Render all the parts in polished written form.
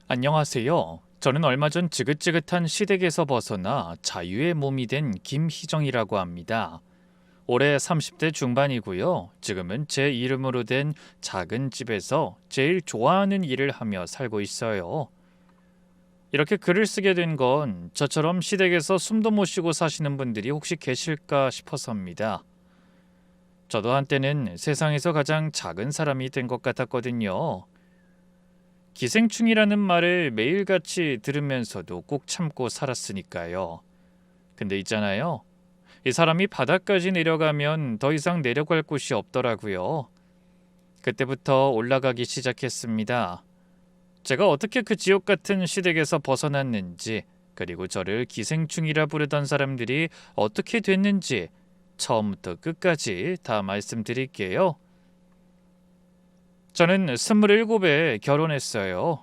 안녕하세요. 저는 얼마 전 지긋지긋한 시댁에서 벗어나 자유의 몸이 된 김희정이라고 합니다. 올해 30대 중반이고요. 지금은 제 이름으로 된 작은 집에서 제일 좋아하는 일을 하며 살고 있어요. 이렇게 글을 쓰게 된 건 저처럼 시댁에서 숨도 못 쉬고 사시는 분들이 혹시 계실까 싶어서입니다. 저도 한때는 세상에서 가장 작은 사람이 된 것 같았거든요. 기생충이라는 말을 매일같이 들으면서도 꼭 참고 살았으니까요. 근데 있잖아요. 이 사람이 바닥까지 내려가면 더 이상 내려갈 곳이 없더라고요. 그때부터 올라가기 시작했습니다. 제가 어떻게 그 지옥 같은 시댁에서 벗어났는지, 그리고 저를 기생충이라 부르던 사람들이 어떻게 됐는지 처음부터 끝까지 다 말씀드릴게요. 저는 27에 결혼했어요.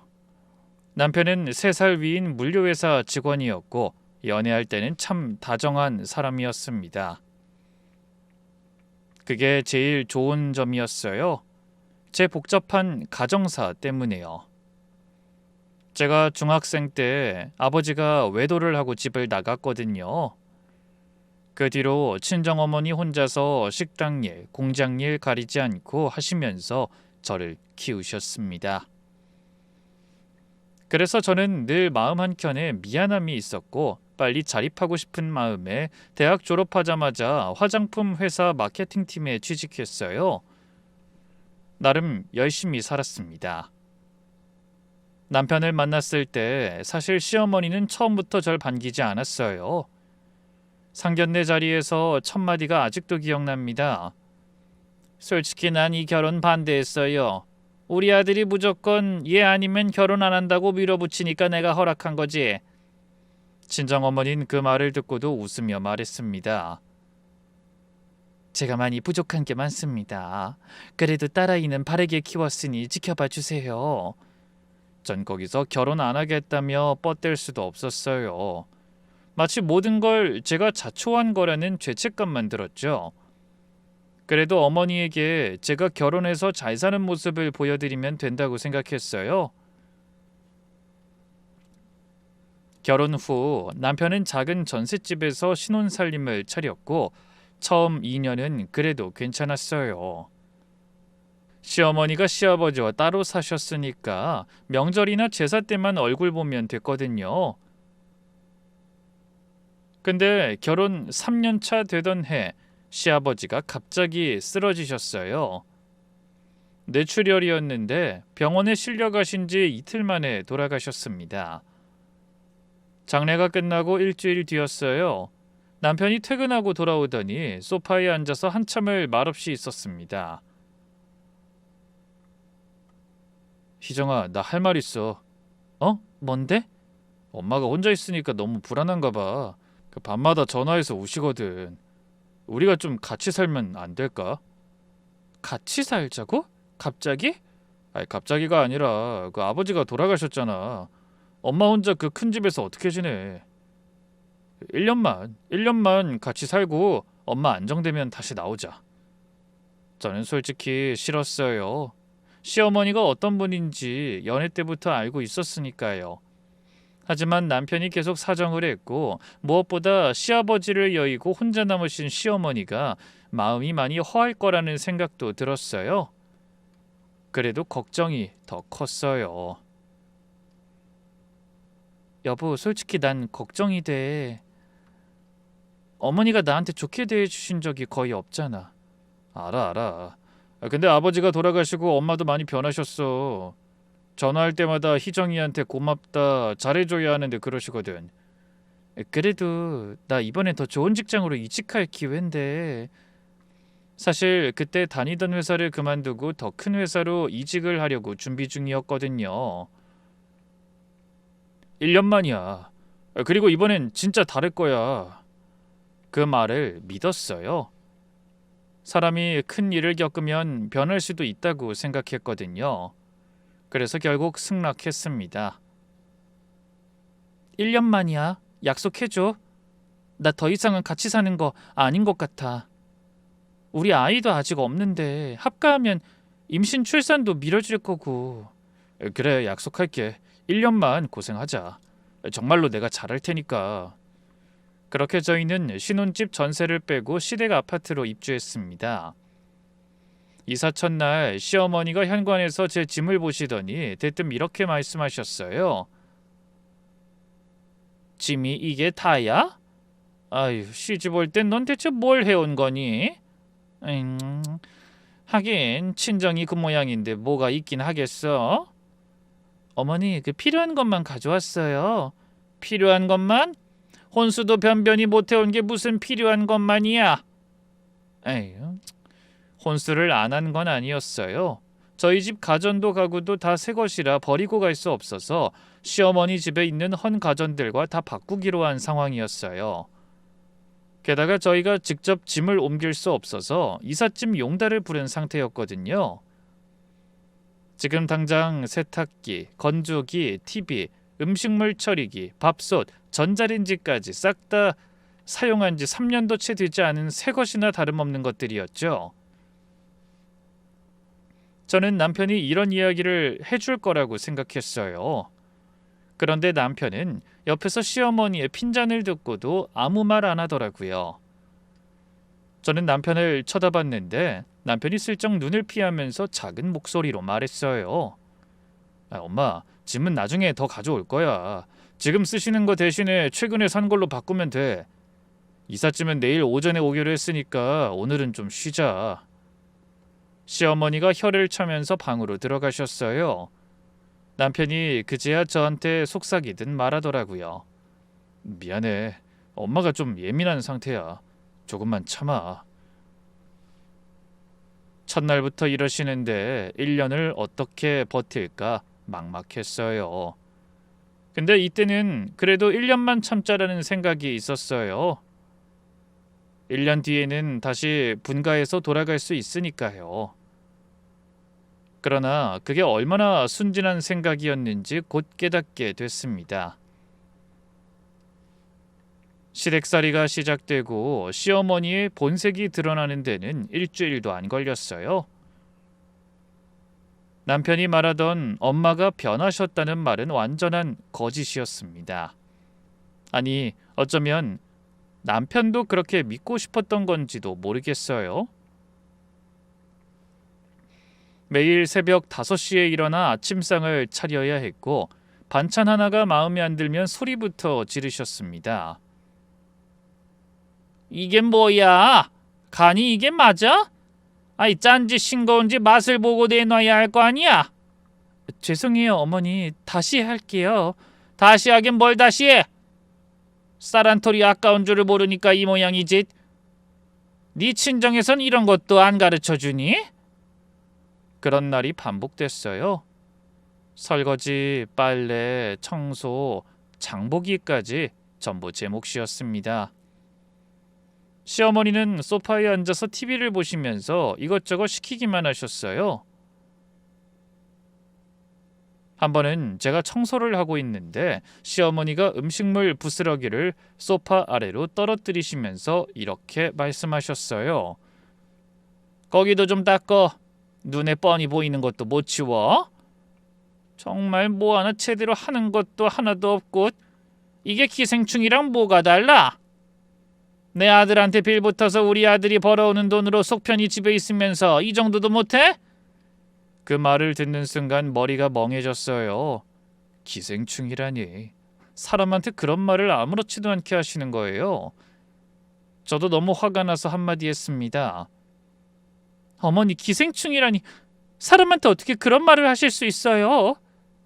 남편은 3살 위인 물류회사 직원이었고 연애할 때는 참 다정한 사람이었습니다. 그게 제일 좋은 점이었어요. 제 복잡한 가정사 때문에요. 제가 중학생 때 아버지가 외도를 하고 집을 나갔거든요. 그 뒤로 친정어머니 혼자서 식당일, 공장일 가리지 않고 하시면서 저를 키우셨습니다. 그래서 저는 늘 마음 한켠에 미안함이 있었고 빨리 자립하고 싶은 마음에 대학 졸업하자마자 화장품 회사 마케팅팀에 취직했어요. 나름 열심히 살았습니다. 남편을 만났을 때 사실 시어머니는 처음부터 절 반기지 않았어요. 상견례 자리에서 첫마디가 아직도 기억납니다. 솔직히 난 이 결혼 반대했어요. 우리 아들이 무조건 얘 아니면 결혼 안 한다고 밀어붙이니까 내가 허락한 거지. 친정어머니는 그 말을 듣고도 웃으며 말했습니다. 제가 많이 부족한 게 많습니다. 그래도 딸아이는 바르게 키웠으니 지켜봐 주세요. 전 거기서 결혼 안 하겠다며 뻗댈 수도 없었어요. 마치 모든 걸 제가 자초한 거라는 죄책감만 들었죠. 그래도 어머니에게 제가 결혼해서 잘 사는 모습을 보여드리면 된다고 생각했어요. 결혼 후 남편은 작은 전셋집에서 신혼살림을 차렸고 처음 2년은 그래도 괜찮았어요. 시어머니가 시아버지와 따로 사셨으니까 명절이나 제사 때만 얼굴 보면 됐거든요. 근데 결혼 3년 차 되던 해 시아버지가 갑자기 쓰러지셨어요. 뇌출혈이었는데 병원에 실려가신 지 이틀 만에 돌아가셨습니다. 장례가 끝나고 일주일 뒤였어요. 남편이 퇴근하고 돌아오더니 소파에 앉아서 한참을 말없이 있었습니다. 희정아, 나 할 말 있어. 어? 뭔데? 엄마가 혼자 있으니까 너무 불안한가 봐. 그 밤마다 전화해서 우시거든. 우리가 좀 같이 살면 안 될까? 같이 살자고? 갑자기? 아니, 갑자기가 아니라 그 아버지가 돌아가셨잖아. 엄마 혼자 그 큰 집에서 어떻게 지내? 1년만 같이 살고 엄마 안정되면 다시 나오자. 저는 솔직히 싫었어요. 시어머니가 어떤 분인지 연애 때부터 알고 있었으니까요. 하지만 남편이 계속 사정을 했고 무엇보다 시아버지를 여의고 혼자 남으신 시어머니가 마음이 많이 허할 거라는 생각도 들었어요. 그래도 걱정이 더 컸어요. 여보, 솔직히 난 걱정이 돼. 어머니가 나한테 좋게 대해주신 적이 거의 없잖아. 알아. 근데 아버지가 돌아가시고 엄마도 많이 변하셨어. 전화할 때마다 희정이한테 고맙다, 잘해줘야 하는데 그러시거든. 그래도 나 이번에 더 좋은 직장으로 이직할 기회인데. 사실 그때 다니던 회사를 그만두고 더 큰 회사로 이직을 하려고 준비 중이었거든요. 1년 만이야. 그리고 이번엔 진짜 다를 거야. 그 말을 믿었어요. 사람이 큰 일을 겪으면 변할 수도 있다고 생각했거든요. 그래서 결국 승낙했습니다. 1년 만이야. 약속해줘. 나 더 이상은 같이 사는 거 아닌 것 같아. 우리 아이도 아직 없는데 합가하면 임신 출산도 미뤄질 거고. 그래, 약속할게. 1년만 고생하자. 정말로 내가 잘할 테니까. 그렇게 저희는 신혼집 전세를 빼고 시댁 아파트로 입주했습니다. 이사 첫날 시어머니가 현관에서 제 짐을 보시더니 대뜸 이렇게 말씀하셨어요. 짐이 이게 다야? 아유, 시집 올 땐 넌 대체 뭘 해온 거니? 음, 하긴 친정이 그 모양인데 뭐가 있긴 하겠어? 어머니, 그 필요한 것만 가져왔어요. 필요한 것만? 혼수도 변변히 못 해온 게 무슨 필요한 것만이야? 에휴, 혼수를 안 한 건 아니었어요. 저희 집 가전도 가구도 다 새 것이라 버리고 갈 수 없어서 시어머니 집에 있는 헌 가전들과 다 바꾸기로 한 상황이었어요. 게다가 저희가 직접 짐을 옮길 수 없어서 이삿짐 용달을 부른 상태였거든요. 지금 당장 세탁기, 건조기, TV, 음식물 처리기, 밥솥, 전자레인지까지 싹 다 사용한 지 3년도 채 되지 않은 새 것이나 다름없는 것들이었죠. 저는 남편이 이런 이야기를 해줄 거라고 생각했어요. 그런데 남편은 옆에서 시어머니의 핀잔을 듣고도 아무 말 안 하더라고요. 저는 남편을 쳐다봤는데 남편이 슬쩍 눈을 피하면서 작은 목소리로 말했어요. 엄마, 짐은 나중에 더 가져올 거야. 지금 쓰시는 거 대신에 최근에 산 걸로 바꾸면 돼. 이삿짐은 내일 오전에 오기로 했으니까 오늘은 좀 쉬자. 시어머니가 혀를 차면서 방으로 들어가셨어요. 남편이 그제야 저한테 속삭이듯 말하더라고요. 미안해. 엄마가 좀 예민한 상태야. 조금만 참아. 첫날부터 이러시는데 1년을 어떻게 버틸까 막막했어요. 근데 이때는 그래도 1년만 참자라는 생각이 있었어요. 1년 뒤에는 다시 분가해서 돌아갈 수 있으니까요. 그러나 그게 얼마나 순진한 생각이었는지 곧 깨닫게 됐습니다. 시댁살이가 시작되고 시어머니의 본색이 드러나는 데는 일주일도 안 걸렸어요. 남편이 말하던 엄마가 변하셨다는 말은 완전한 거짓이었습니다. 아니, 어쩌면 남편도 그렇게 믿고 싶었던 건지도 모르겠어요. 매일 새벽 5시에 일어나 아침상을 차려야 했고 반찬 하나가 마음에 안 들면 소리부터 지르셨습니다. 이게 뭐야? 간이 이게 맞아? 아이, 짠지 싱거운지 맛을 보고 내놔야 할 거 아니야? 죄송해요, 어머니. 다시 할게요. 다시 하긴 뭘 다시 해? 쌀 한 톨이 아까운 줄을 모르니까 이 모양이지. 네 친정에선 이런 것도 안 가르쳐주니? 그런 날이 반복됐어요. 설거지, 빨래, 청소, 장보기까지 전부 제 몫이었습니다. 시어머니는 소파에 앉아서 TV를 보시면서 이것저것 시키기만 하셨어요. 한 번은 제가 청소를 하고 있는데 시어머니가 음식물 부스러기를 소파 아래로 떨어뜨리시면서 이렇게 말씀하셨어요. 거기도 좀 닦어. 눈에 뻔히 보이는 것도 못 치워. 정말 뭐 하나 제대로 하는 것도 하나도 없고 이게 기생충이랑 뭐가 달라? 내 아들한테 빌붙어서 우리 아들이 벌어오는 돈으로 속편히 집에 있으면서 이 정도도 못해? 그 말을 듣는 순간 머리가 멍해졌어요. 기생충이라니. 사람한테 그런 말을 아무렇지도 않게 하시는 거예요. 저도 너무 화가 나서 한마디 했습니다. 어머니, 기생충이라니. 사람한테 어떻게 그런 말을 하실 수 있어요?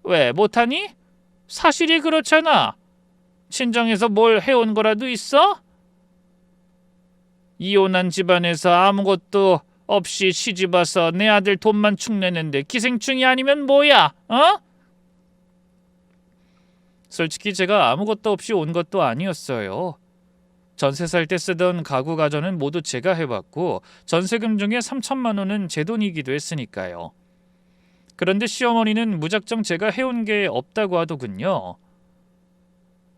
왜, 못하니? 사실이 그렇잖아. 친정에서 뭘 해온 거라도 있어? 이혼한 집안에서 아무것도 없이 시집와서 내 아들 돈만 축내는데 기생충이 아니면 뭐야? 어? 솔직히 제가 아무것도 없이 온 것도 아니었어요. 전세 살 때 쓰던 가구 가전은 모두 제가 해봤고 전세금 중에 3천만 원은 제 돈이기도 했으니까요. 그런데 시어머니는 무작정 제가 해온 게 없다고 하더군요.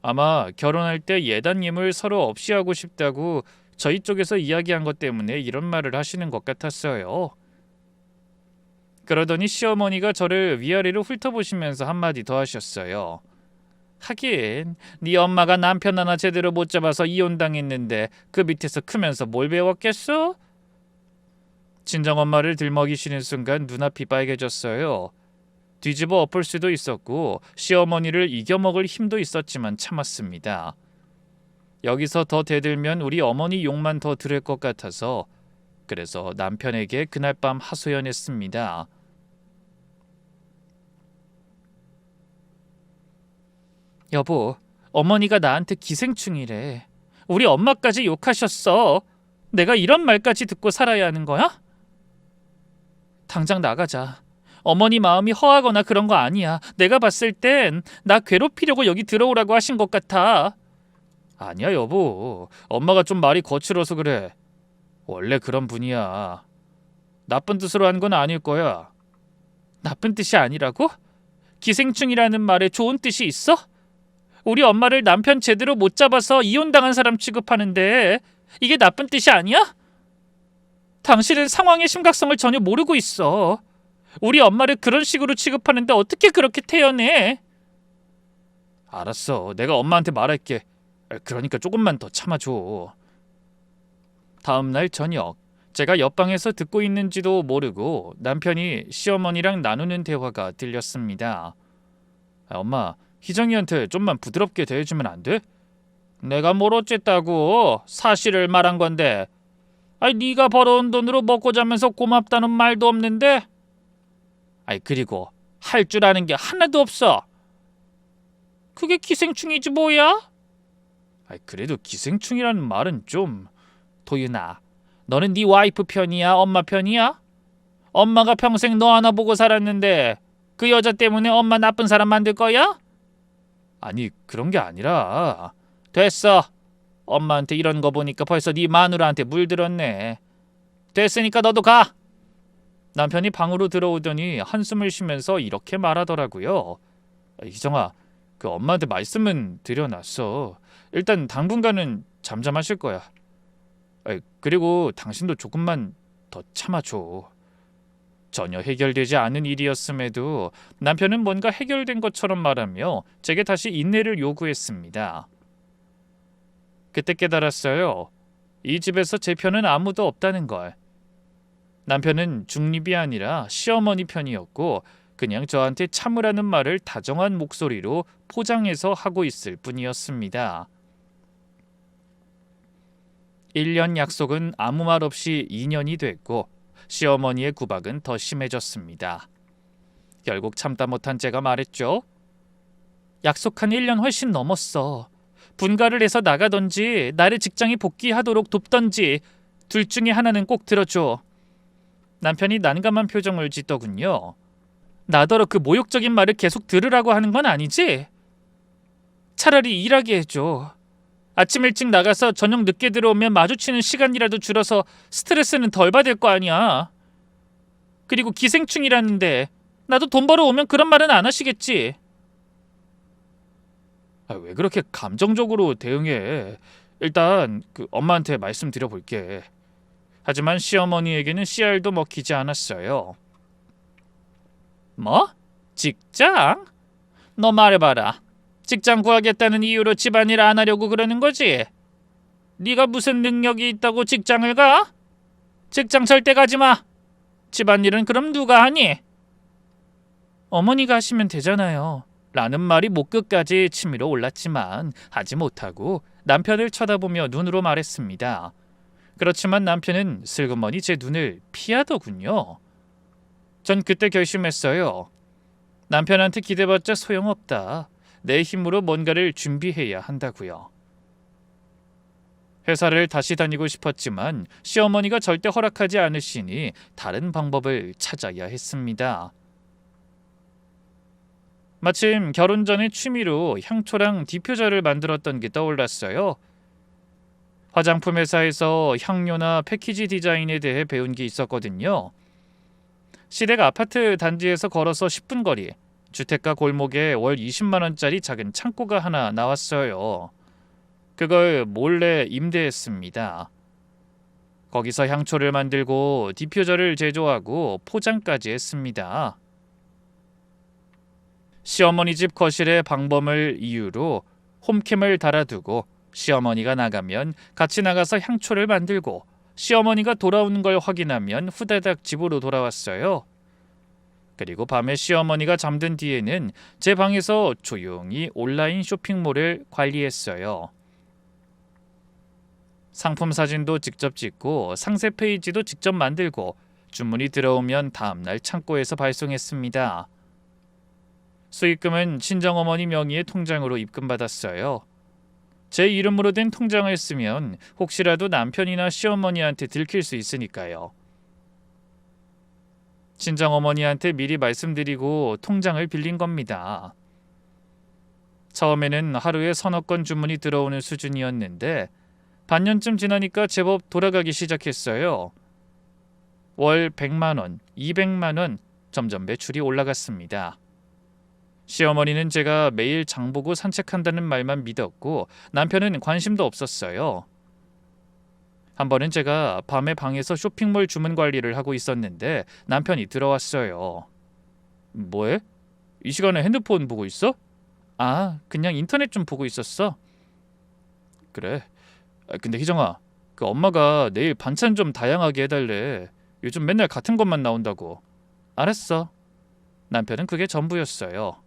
아마 결혼할 때 예단임을 서로 없이 하고 싶다고 저희 쪽에서 이야기한 것 때문에 이런 말을 하시는 것 같았어요. 그러더니 시어머니가 저를 위아래로 훑어보시면서 한마디 더 하셨어요. 하긴 네 엄마가 남편 하나 제대로 못 잡아서 이혼당했는데 그 밑에서 크면서 뭘 배웠겠어? 친정엄마를 들먹이시는 순간 눈앞이 빨개졌어요. 뒤집어 엎을 수도 있었고 시어머니를 이겨먹을 힘도 있었지만 참았습니다. 여기서 더 대들면 우리 어머니 욕만 더 들을 것 같아서 그래서 남편에게 그날 밤 하소연했습니다. 여보, 어머니가 나한테 기생충이래. 우리 엄마까지 욕하셨어. 내가 이런 말까지 듣고 살아야 하는 거야? 당장 나가자. 어머니 마음이 허하거나 그런 거 아니야. 내가 봤을 땐 나 괴롭히려고 여기 들어오라고 하신 것 같아. 아니야 여보. 엄마가 좀 말이 거칠어서 그래. 원래 그런 분이야. 나쁜 뜻으로 한 건 아닐 거야. 나쁜 뜻이 아니라고? 기생충이라는 말에 좋은 뜻이 있어? 우리 엄마를 남편 제대로 못 잡아서 이혼당한 사람 취급하는데 이게 나쁜 뜻이 아니야? 당신은 상황의 심각성을 전혀 모르고 있어. 우리 엄마를 그런 식으로 취급하는데 어떻게 그렇게 태연해? 알았어. 내가 엄마한테 말할게. 그러니까 조금만 더 참아줘. 다음 날 저녁, 제가 옆방에서 듣고 있는지도 모르고 남편이 시어머니랑 나누는 대화가 들렸습니다. 엄마, 희정이한테 좀만 부드럽게 대해주면 안 돼? 내가 뭘 어쨌다고. 사실을 말한 건데. 아니 네가 벌어온 돈으로 먹고 자면서 고맙다는 말도 없는데. 아니 그리고 할 줄 아는 게 하나도 없어. 그게 기생충이지 뭐야? 아니 그래도 기생충이라는 말은 좀. 도윤아, 너는 네 와이프 편이야? 엄마 편이야? 엄마가 평생 너 하나 보고 살았는데 그 여자 때문에 엄마 나쁜 사람 만들 거야? 아니 그런 게 아니라. 됐어. 엄마한테 이런 거 보니까 벌써 네 마누라한테 물들었네. 됐으니까 너도 가. 남편이 방으로 들어오더니 한숨을 쉬면서 이렇게 말하더라고요. 희정아, 그 엄마한테 말씀은 드려놨어. 일단 당분간은 잠잠하실 거야. 그리고 당신도 조금만 더 참아줘. 전혀 해결되지 않은 일이었음에도 남편은 뭔가 해결된 것처럼 말하며 제게 다시 인내를 요구했습니다. 그때 깨달았어요. 이 집에서 제 편은 아무도 없다는 걸. 남편은 중립이 아니라 시어머니 편이었고 그냥 저한테 참으라는 말을 다정한 목소리로 포장해서 하고 있을 뿐이었습니다. 1년 약속은 아무 말 없이 2년이 됐고 시어머니의 구박은 더 심해졌습니다. 결국 참다 못한 제가 말했죠. 약속한 1년 훨씬 넘었어. 분가를 해서 나가던지 나를 직장에 복귀하도록 돕던지 둘 중에 하나는 꼭 들어줘. 남편이 난감한 표정을 짓더군요. 나더러 그 모욕적인 말을 계속 들으라고 하는 건 아니지? 차라리 일하게 해줘. 아침 일찍 나가서 저녁 늦게 들어오면 마주치는 시간이라도 줄어서 스트레스는 덜 받을 거 아니야. 그리고 기생충이라는데 나도 돈 벌어오면 그런 말은 안 하시겠지? 왜 그렇게 감정적으로 대응해? 일단 그 엄마한테 말씀드려볼게. 하지만 시어머니에게는 씨알도 먹히지 않았어요. 뭐? 직장? 너 말해봐라. 직장 구하겠다는 이유로 집안일 안 하려고 그러는 거지? 네가 무슨 능력이 있다고 직장을 가? 직장 절대 가지 마. 집안일은 그럼 누가 하니? 어머니가 하시면 되잖아요. 라는 말이 목끝까지 치밀어 올랐지만 하지 못하고 남편을 쳐다보며 눈으로 말했습니다. 그렇지만 남편은 슬그머니 제 눈을 피하더군요. 전 그때 결심했어요. 남편한테 기대봤자 소용없다. 내 힘으로 뭔가를 준비해야 한다고요. 회사를 다시 다니고 싶었지만 시어머니가 절대 허락하지 않으시니 다른 방법을 찾아야 했습니다. 마침 결혼 전에 취미로 향초랑 디퓨저를 만들었던 게 떠올랐어요. 화장품 회사에서 향료나 패키지 디자인에 대해 배운 게 있었거든요. 시댁 아파트 단지에서 걸어서 10분 거리, 주택가 골목에 월 20만 원짜리 작은 창고가 하나 나왔어요. 그걸 몰래 임대했습니다. 거기서 향초를 만들고 디퓨저를 제조하고 포장까지 했습니다. 시어머니 집 거실에 방범을 이유로 홈캠을 달아두고 시어머니가 나가면 같이 나가서 향초를 만들고 시어머니가 돌아오는 걸 확인하면 후다닥 집으로 돌아왔어요. 그리고 밤에 시어머니가 잠든 뒤에는 제 방에서 조용히 온라인 쇼핑몰을 관리했어요. 상품 사진도 직접 찍고 상세 페이지도 직접 만들고 주문이 들어오면 다음날 창고에서 발송했습니다. 수익금은 친정어머니 명의의 통장으로 입금받았어요. 제 이름으로 된 통장을 쓰면 혹시라도 남편이나 시어머니한테 들킬 수 있으니까요. 친정어머니한테 미리 말씀드리고 통장을 빌린 겁니다. 처음에는 하루에 서너 건 주문이 들어오는 수준이었는데 반년쯤 지나니까 제법 돌아가기 시작했어요. 월 100만 원, 200만 원, 점점 매출이 올라갔습니다. 시어머니는 제가 매일 장보고 산책한다는 말만 믿었고 남편은 관심도 없었어요. 한 번은 제가 밤에 방에서 쇼핑몰 주문 관리를 하고 있었는데 남편이 들어왔어요. 뭐해? 이 시간에 핸드폰 보고 있어? 아, 그냥 인터넷 좀 보고 있었어. 그래. 근데 희정아, 그 엄마가 내일 반찬 좀 다양하게 해달래. 요즘 맨날 같은 것만 나온다고. 알았어. 남편은 그게 전부였어요.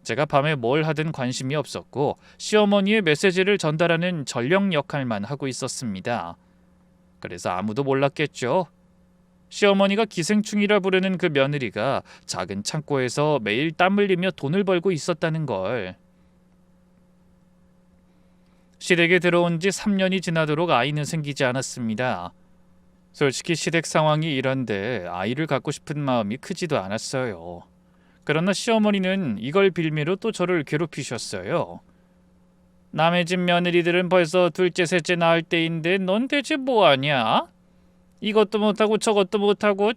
제가 밤에 뭘 하든 관심이 없었고 시어머니의 메시지를 전달하는 전령 역할만 하고 있었습니다. 그래서 아무도 몰랐겠죠. 시어머니가 기생충이라 부르는 그 며느리가 작은 창고에서 매일 땀 흘리며 돈을 벌고 있었다는 걸. 시댁에 들어온 지 3년이 지나도록 아이는 생기지 않았습니다. 솔직히 시댁 상황이 이런데 아이를 갖고 싶은 마음이 크지도 않았어요. 그러나 시어머니는 이걸 빌미로 또 저를 괴롭히셨어요. 남의 집 며느리들은 벌써 둘째 셋째 낳을 때인데 넌 대체 뭐하냐? 이것도 못하고 저것도 못하고.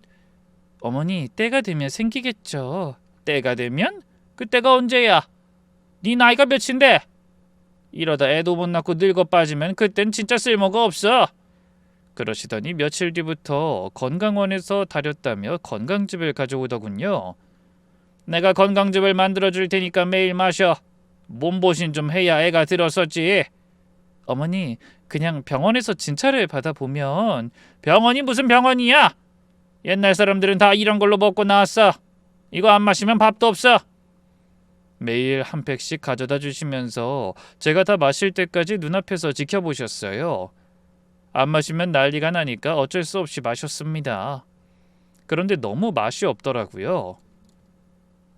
어머니, 때가 되면 생기겠죠. 때가 되면? 그 때가 언제야? 네 나이가 몇인데? 이러다 애도 못 낳고 늙어 빠지면 그땐 진짜 쓸모가 없어. 그러시더니 며칠 뒤부터 건강원에서 다렸다며 건강즙을 가져오더군요. 내가 건강즙을 만들어줄 테니까 매일 마셔. 몸보신 좀 해야 애가 들었었지. 어머니, 그냥 병원에서 진찰을 받아보면. 병원이 무슨 병원이야? 옛날 사람들은 다 이런 걸로 먹고 나왔어. 이거 안 마시면 밥도 없어. 매일 한 팩씩 가져다 주시면서 제가 다 마실 때까지 눈앞에서 지켜보셨어요. 안 마시면 난리가 나니까 어쩔 수 없이 마셨습니다. 그런데 너무 맛이 없더라고요.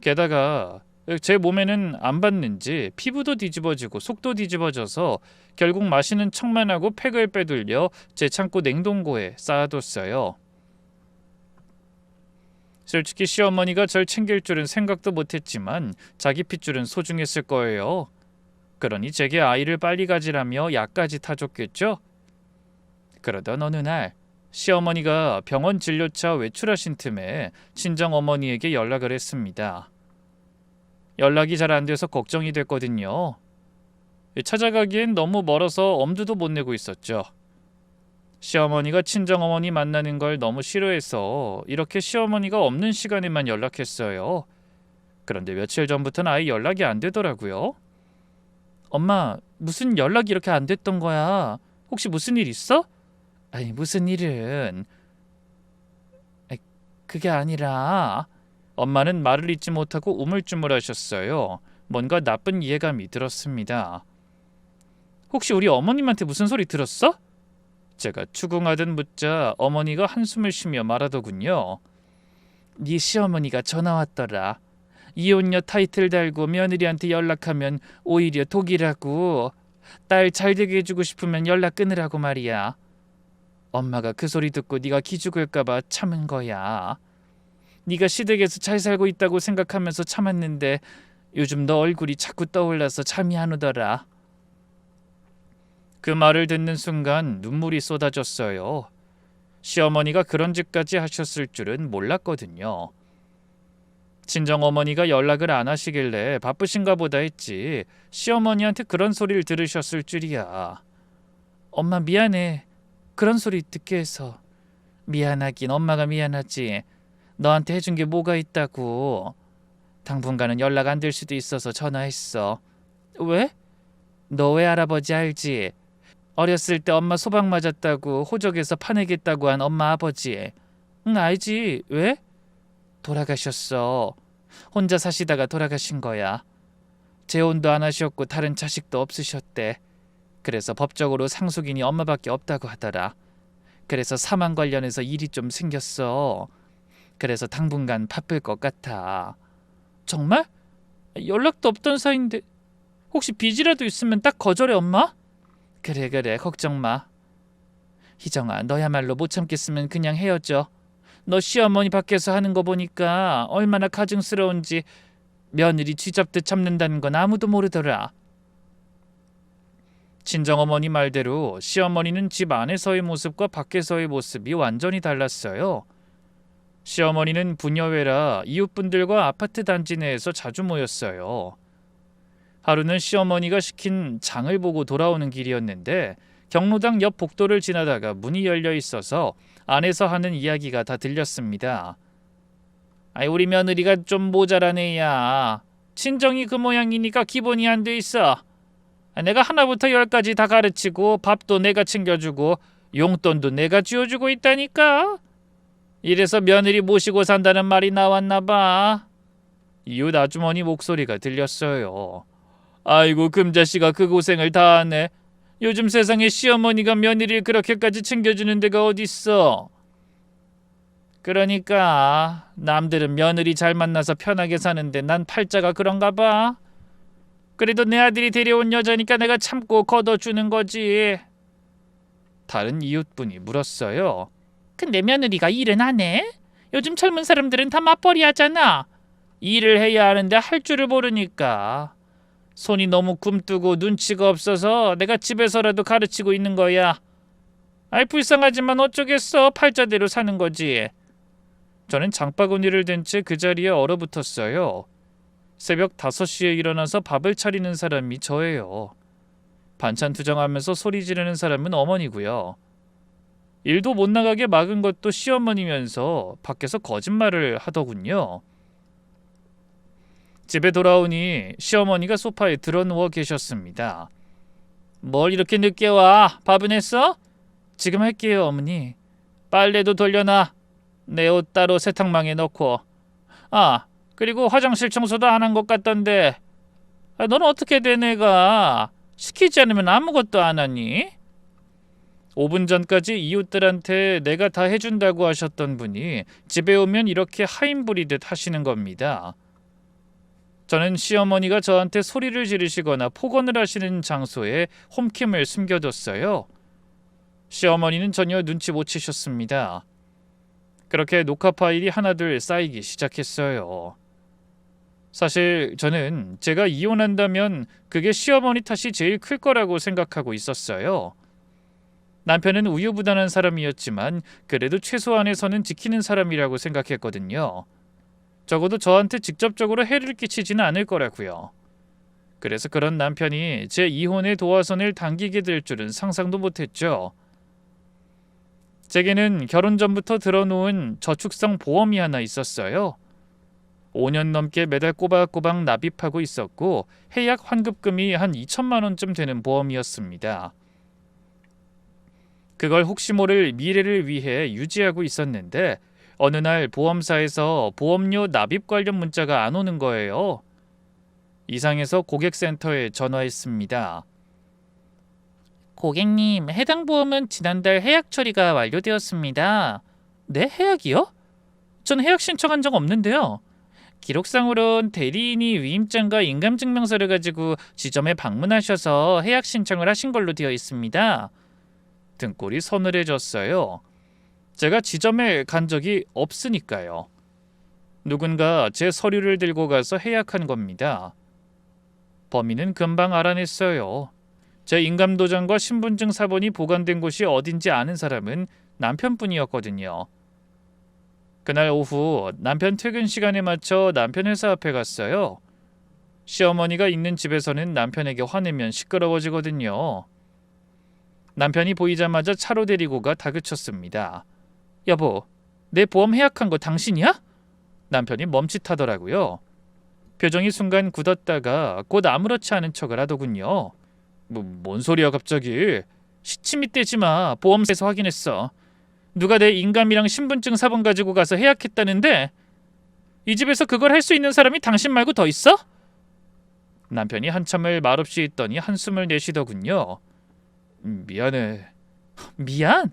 게다가 제 몸에는 안 받는지 피부도 뒤집어지고 속도 뒤집어져서 결국 마시는 척만 하고 팩을 빼돌려 제 창고 냉동고에 쌓아뒀어요. 솔직히 시어머니가 절 챙길 줄은 생각도 못했지만 자기 핏줄은 소중했을 거예요. 그러니 제게 아이를 빨리 가지라며 약까지 타줬겠죠? 그러던 어느 날 시어머니가 병원 진료차 외출하신 틈에 친정어머니에게 연락을 했습니다. 연락이 잘 안 돼서 걱정이 됐거든요. 찾아가기엔 너무 멀어서 엄두도 못 내고 있었죠. 시어머니가 친정어머니 만나는 걸 너무 싫어해서 이렇게 시어머니가 없는 시간에만 연락했어요. 그런데 며칠 전부터는 아예 연락이 안 되더라고요. 엄마, 무슨 연락이 이렇게 안 됐던 거야? 혹시 무슨 일 있어? 아니, 무슨 일은. 그게 아니라. 엄마는 말을 잇지 못하고 우물쭈물하셨어요. 뭔가 나쁜 이해감이 들었습니다. 혹시 우리 어머님한테 무슨 소리 들었어? 제가 추궁하듯 묻자 어머니가 한숨을 쉬며 말하더군요. 네 시어머니가 전화 왔더라. 이혼녀 타이틀 달고 며느리한테 연락하면 오히려 독이라고. 딸 잘되게 해주고 싶으면 연락 끊으라고 말이야. 엄마가 그 소리 듣고 네가 기죽을까 봐 참은 거야. 네가 시댁에서 잘 살고 있다고 생각하면서 참았는데 요즘 너 얼굴이 자꾸 떠올라서 잠이 안 오더라. 그 말을 듣는 순간 눈물이 쏟아졌어요. 시어머니가 그런 짓까지 하셨을 줄은 몰랐거든요. 친정어머니가 연락을 안 하시길래 바쁘신가 보다 했지 시어머니한테 그런 소리를 들으셨을 줄이야. 엄마 미안해. 그런 소리 듣게 해서. 미안하긴 엄마가 미안하지. 너한테 해준 게 뭐가 있다고. 당분간은 연락 안 될 수도 있어서 전화했어. 왜? 너 왜 할아버지 알지? 어렸을 때 엄마 소방 맞았다고 호적에서 파내겠다고 한 엄마 아버지. 응, 알지. 왜? 돌아가셨어. 혼자 사시다가 돌아가신 거야. 재혼도 안 하셨고 다른 자식도 없으셨대. 그래서 법적으로 상속인이 엄마밖에 없다고 하더라. 그래서 사망 관련해서 일이 좀 생겼어. 그래서 당분간 바쁠 것 같아. 정말? 연락도 없던 사이인데 혹시 빚이라도 있으면 딱 거절해 엄마? 그래 걱정 마. 희정아, 너야말로 못 참겠으면 그냥 헤어져. 너 시어머니 밖에서 하는 거 보니까 얼마나 가증스러운지. 며느리 쥐잡듯 잡는다는 건 아무도 모르더라. 친정어머니 말대로 시어머니는 집 안에서의 모습과 밖에서의 모습이 완전히 달랐어요. 시어머니는 부녀회라 이웃분들과 아파트 단지 내에서 자주 모였어요. 하루는 시어머니가 시킨 장을 보고 돌아오는 길이었는데 경로당 옆 복도를 지나다가 문이 열려 있어서 안에서 하는 이야기가 다 들렸습니다. 아이, 우리 며느리가 좀 모자란 애야. 친정이 그 모양이니까 기본이 안 돼 있어. 내가 하나부터 10까지 다 가르치고 밥도 내가 챙겨주고 용돈도 내가 쥐어주고 있다니까. 이래서 며느리 모시고 산다는 말이 나왔나 봐. 이웃 아주머니 목소리가 들렸어요. 아이고, 금자씨가 그 고생을 다 하네. 요즘 세상에 시어머니가 며느리를 그렇게까지 챙겨주는 데가 어딨어. 그러니까 남들은 며느리 잘 만나서 편하게 사는데 난 팔자가 그런가 봐. 그래도 내 아들이 데려온 여자니까 내가 참고 걷어주는 거지. 다른 이웃분이 물었어요. 근데 며느리가 일은 안 해? 요즘 젊은 사람들은 다 맞벌이 하잖아. 일을 해야 하는데 할 줄을 모르니까. 손이 너무 굼뜨고 눈치가 없어서 내가 집에서라도 가르치고 있는 거야. 아이, 불쌍하지만 어쩌겠어. 팔자대로 사는 거지. 저는 장바구니를 든 채 그 자리에 얼어붙었어요. 새벽 5시에 일어나서 밥을 차리는 사람이 저예요. 반찬 투정하면서 소리 지르는 사람은 어머니고요. 일도 못 나가게 막은 것도 시어머니면서 밖에서 거짓말을 하더군요. 집에 돌아오니 시어머니가 소파에 드러누워 계셨습니다. 뭘 이렇게 늦게 와? 밥은 했어? 지금 할게요, 어머니. 빨래도 돌려놔. 내 옷 따로 세탁망에 넣고. 아, 그리고 화장실 청소도 안 한 것 같던데. 넌 어떻게 된 애가? 시키지 않으면 아무것도 안 하니? 5분 전까지 이웃들한테 내가 다 해준다고 하셨던 분이 집에 오면 이렇게 하인부리듯 하시는 겁니다. 저는 시어머니가 저한테 소리를 지르시거나 폭언을 하시는 장소에 홈캠을 숨겨뒀어요. 시어머니는 전혀 눈치 못 채셨습니다. 그렇게 녹화 파일이 하나둘 쌓이기 시작했어요. 사실 저는 제가 이혼한다면 그게 시어머니 탓이 제일 클 거라고 생각하고 있었어요. 남편은 우유부단한 사람이었지만 그래도 최소한의 선은 지키는 사람이라고 생각했거든요. 적어도 저한테 직접적으로 해를 끼치지는 않을 거라고요. 그래서 그런 남편이 제 이혼의 도화선을 당기게 될 줄은 상상도 못했죠. 제게는 결혼 전부터 들어놓은 저축성 보험이 하나 있었어요. 5년 넘게 매달 꼬박꼬박 납입하고 있었고 해약 환급금이 한 2천만 원쯤 되는 보험이었습니다. 그걸 혹시 모를 미래를 위해 유지하고 있었는데 어느 날 보험사에서 보험료 납입 관련 문자가 안 오는 거예요. 이상해서 고객센터에 전화했습니다. 고객님, 해당 보험은 지난달 해약 처리가 완료되었습니다. 네, 해약이요? 전 해약 신청한 적 없는데요. 기록상으론 대리인이 위임장과 인감증명서를 가지고 지점에 방문하셔서 해약 신청을 하신 걸로 되어 있습니다. 등골이 서늘해졌어요. 제가 지점에 간 적이 없으니까요. 누군가 제 서류를 들고 가서 해약한 겁니다. 범인은 금방 알아냈어요. 제 인감도장과 신분증 사본이 보관된 곳이 어딘지 아는 사람은 남편뿐이었거든요. 그날 오후 남편 퇴근 시간에 맞춰 남편 회사 앞에 갔어요. 시어머니가 있는 집에서는 남편에게 화내면 시끄러워지거든요. 남편이 보이자마자 차로 데리고 가 다그쳤습니다. 여보, 내 보험 해약한 거 당신이야? 남편이 멈칫하더라고요. 표정이 순간 굳었다가 곧 아무렇지 않은 척을 하더군요. 뭔 소리야 갑자기. 시침이 떼지 마. 보험사에서 확인했어. 누가 내 인감이랑 신분증 사본 가지고 가서 해약했다는데 이 집에서 그걸 할 수 있는 사람이 당신 말고 더 있어? 남편이 한참을 말없이 있더니 한숨을 내쉬더군요. 미안해. 미안?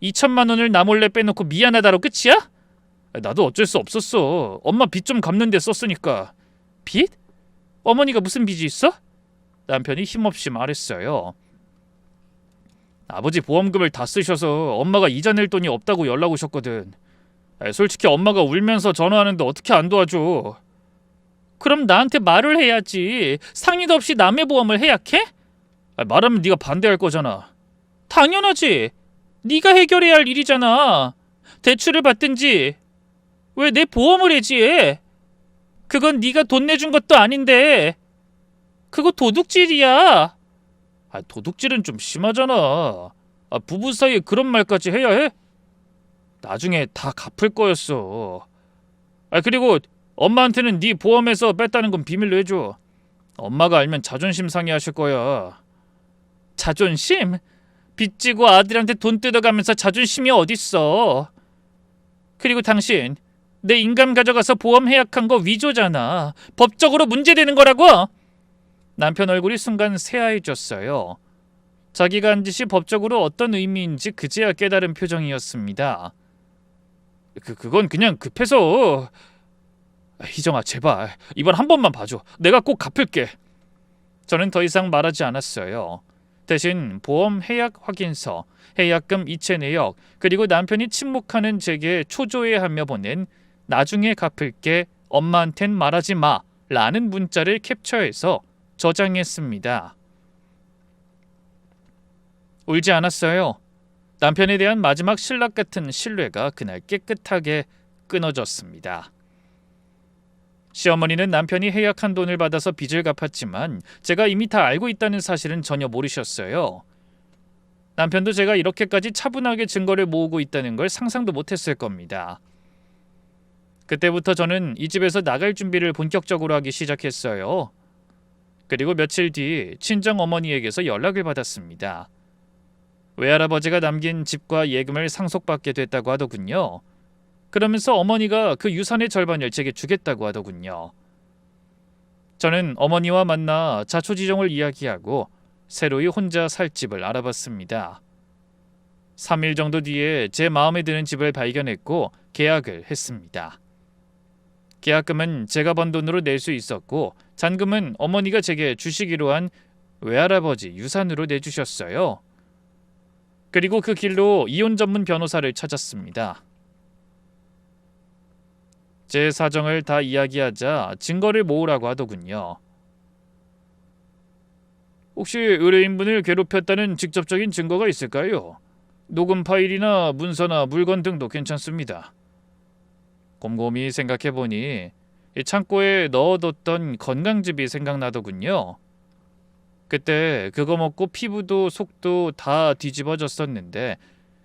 2천만 원을 나 몰래 빼놓고 미안하다로 끝이야? 나도 어쩔 수 없었어. 엄마 빚 좀 갚는 데 썼으니까. 빚? 어머니가 무슨 빚이 있어? 남편이 힘없이 말했어요. 아버지 보험금을 다 쓰셔서 엄마가 이자 낼 돈이 없다고 연락 오셨거든. 솔직히 엄마가 울면서 전화하는데 어떻게 안 도와줘. 그럼 나한테 말을 해야지. 상의도 없이 남의 보험을 해약해? 말하면 네가 반대할 거잖아. 당연하지. 네가 해결해야 할 일이잖아. 대출을 받든지. 왜 내 보험을 해지해? 그건 네가 돈 내준 것도 아닌데. 그거 도둑질이야. 도둑질은 좀 심하잖아. 부부 사이에 그런 말까지 해야 해? 나중에 다 갚을 거였어. 그리고 엄마한테는 네 보험에서 뺐다는 건 비밀로 해줘. 엄마가 알면 자존심 상해하실 거야. 자존심? 빚지고 아들한테 돈 뜯어가면서 자존심이 어딨어. 그리고 당신 내 인감 가져가서 보험 해약한 거 위조잖아. 법적으로 문제되는 거라고. 남편 얼굴이 순간 새하얘졌어요. 자기가 한 짓이 법적으로 어떤 의미인지 그제야 깨달은 표정이었습니다. 그건 그냥 급해서. 희정아 제발 이번 한 번만 봐줘. 내가 꼭 갚을게. 저는 더 이상 말하지 않았어요. 대신 보험 해약 확인서, 해약금 이체 내역, 그리고 남편이 침묵하는 제게 초조해하며 보낸 나중에 갚을게, 엄마한텐 말하지 마 라는 문자를 캡처해서 저장했습니다. 울지 않았어요. 남편에 대한 마지막 신락 같은 신뢰가 그날 깨끗하게 끊어졌습니다. 시어머니는 남편이 해약한 돈을 받아서 빚을 갚았지만 제가 이미 다 알고 있다는 사실은 전혀 모르셨어요. 남편도 제가 이렇게까지 차분하게 증거를 모으고 있다는 걸 상상도 못했을 겁니다. 그때부터 저는 이 집에서 나갈 준비를 본격적으로 하기 시작했어요. 그리고 며칠 뒤 친정 어머니에게서 연락을 받았습니다. 외할아버지가 남긴 집과 예금을 상속받게 됐다고 하더군요. 그러면서 어머니가 그 유산의 절반을 제게 주겠다고 하더군요. 저는 어머니와 만나 자초지종을 이야기하고 새로이 혼자 살 집을 알아봤습니다. 3일 정도 뒤에 제 마음에 드는 집을 발견했고 계약을 했습니다. 계약금은 제가 번 돈으로 낼 수 있었고 잔금은 어머니가 제게 주시기로 한 외할아버지 유산으로 내주셨어요. 그리고 그 길로 이혼 전문 변호사를 찾았습니다. 제 사정을 다 이야기하자 증거를 모으라고 하더군요. 혹시 의뢰인분을 괴롭혔다는 직접적인 증거가 있을까요? 녹음 파일이나 문서나 물건 등도 괜찮습니다. 곰곰이 생각해보니 창고에 넣어뒀던 건강즙이 생각나더군요. 그때 그거 먹고 피부도 속도 다 뒤집어졌었는데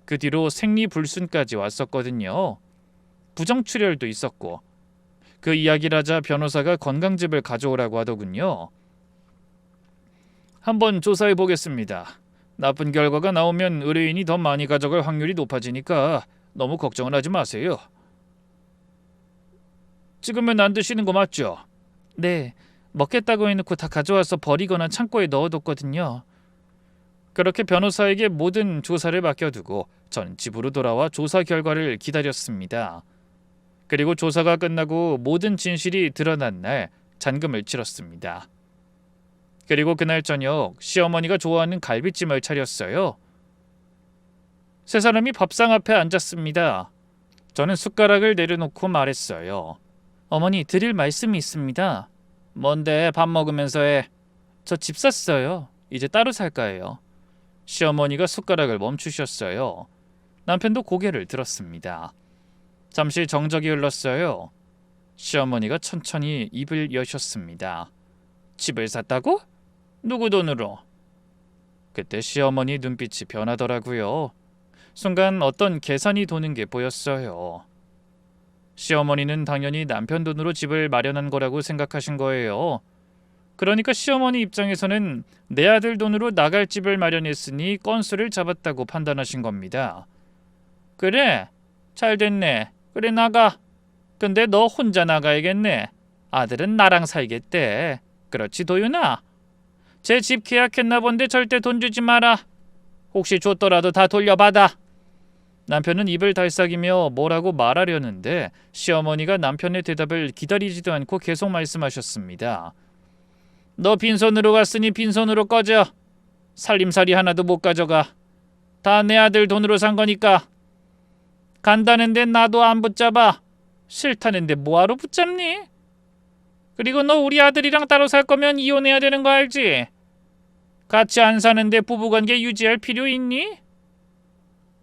그 뒤로 생리불순까지 왔었거든요. 부정출혈도 있었고. 그 이야기를 하자 변호사가 건강즙을 가져오라고 하더군요. 한번 조사해 보겠습니다. 나쁜 결과가 나오면 의뢰인이 더 많이 가져갈 확률이 높아지니까 너무 걱정은 하지 마세요. 지금은 안 드시는 거 맞죠? 네, 먹겠다고 해놓고 다 가져와서 버리거나 창고에 넣어뒀거든요. 그렇게 변호사에게 모든 조사를 맡겨두고 전 집으로 돌아와 조사 결과를 기다렸습니다. 그리고 조사가 끝나고 모든 진실이 드러난 날 잔금을 치렀습니다. 그리고 그날 저녁 시어머니가 좋아하는 갈비찜을 차렸어요. 세 사람이 밥상 앞에 앉았습니다. 저는 숟가락을 내려놓고 말했어요. 어머니, 드릴 말씀이 있습니다. 뭔데 밥 먹으면서 해. 저 집 샀어요. 이제 따로 살까 해요. 시어머니가 숟가락을 멈추셨어요. 남편도 고개를 들었습니다. 잠시 정적이 흘렀어요. 시어머니가 천천히 입을 여셨습니다. 집을 샀다고? 누구 돈으로? 그때 시어머니 눈빛이 변하더라고요. 순간 어떤 계산이 도는 게 보였어요. 시어머니는 당연히 남편 돈으로 집을 마련한 거라고 생각하신 거예요. 그러니까 시어머니 입장에서는 내 아들 돈으로 나갈 집을 마련했으니 건수를 잡았다고 판단하신 겁니다. 그래, 잘 됐네. 그래, 나가. 근데 너 혼자 나가야겠네. 아들은 나랑 살겠대. 그렇지, 도윤아? 제 집 계약했나 본데 절대 돈 주지 마라. 혹시 줬더라도 다 돌려받아. 남편은 입을 달싹이며 뭐라고 말하려는데 시어머니가 남편의 대답을 기다리지도 않고 계속 말씀하셨습니다. 너 빈손으로 갔으니 빈손으로 꺼져. 살림살이 하나도 못 가져가. 다 내 아들 돈으로 산 거니까. 간다는데 나도 안 붙잡아. 싫다는데 뭐하러 붙잡니? 그리고 너 우리 아들이랑 따로 살 거면 이혼해야 되는 거 알지? 같이 안 사는데 부부관계 유지할 필요 있니?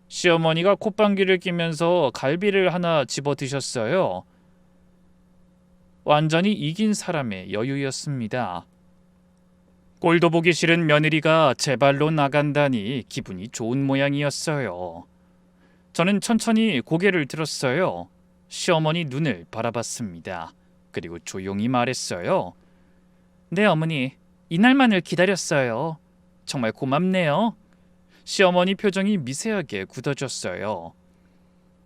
시어머니가 콧방귀를 뀌면서 갈비를 하나 집어 드셨어요. 완전히 이긴 사람의 여유였습니다. 꼴도 보기 싫은 며느리가 제 발로 나간다니 기분이 좋은 모양이었어요. 저는 천천히 고개를 들었어요. 시어머니 눈을 바라봤습니다. 그리고 조용히 말했어요. 네, 어머니. 이날만을 기다렸어요. 정말 고맙네요. 시어머니 표정이 미세하게 굳어졌어요.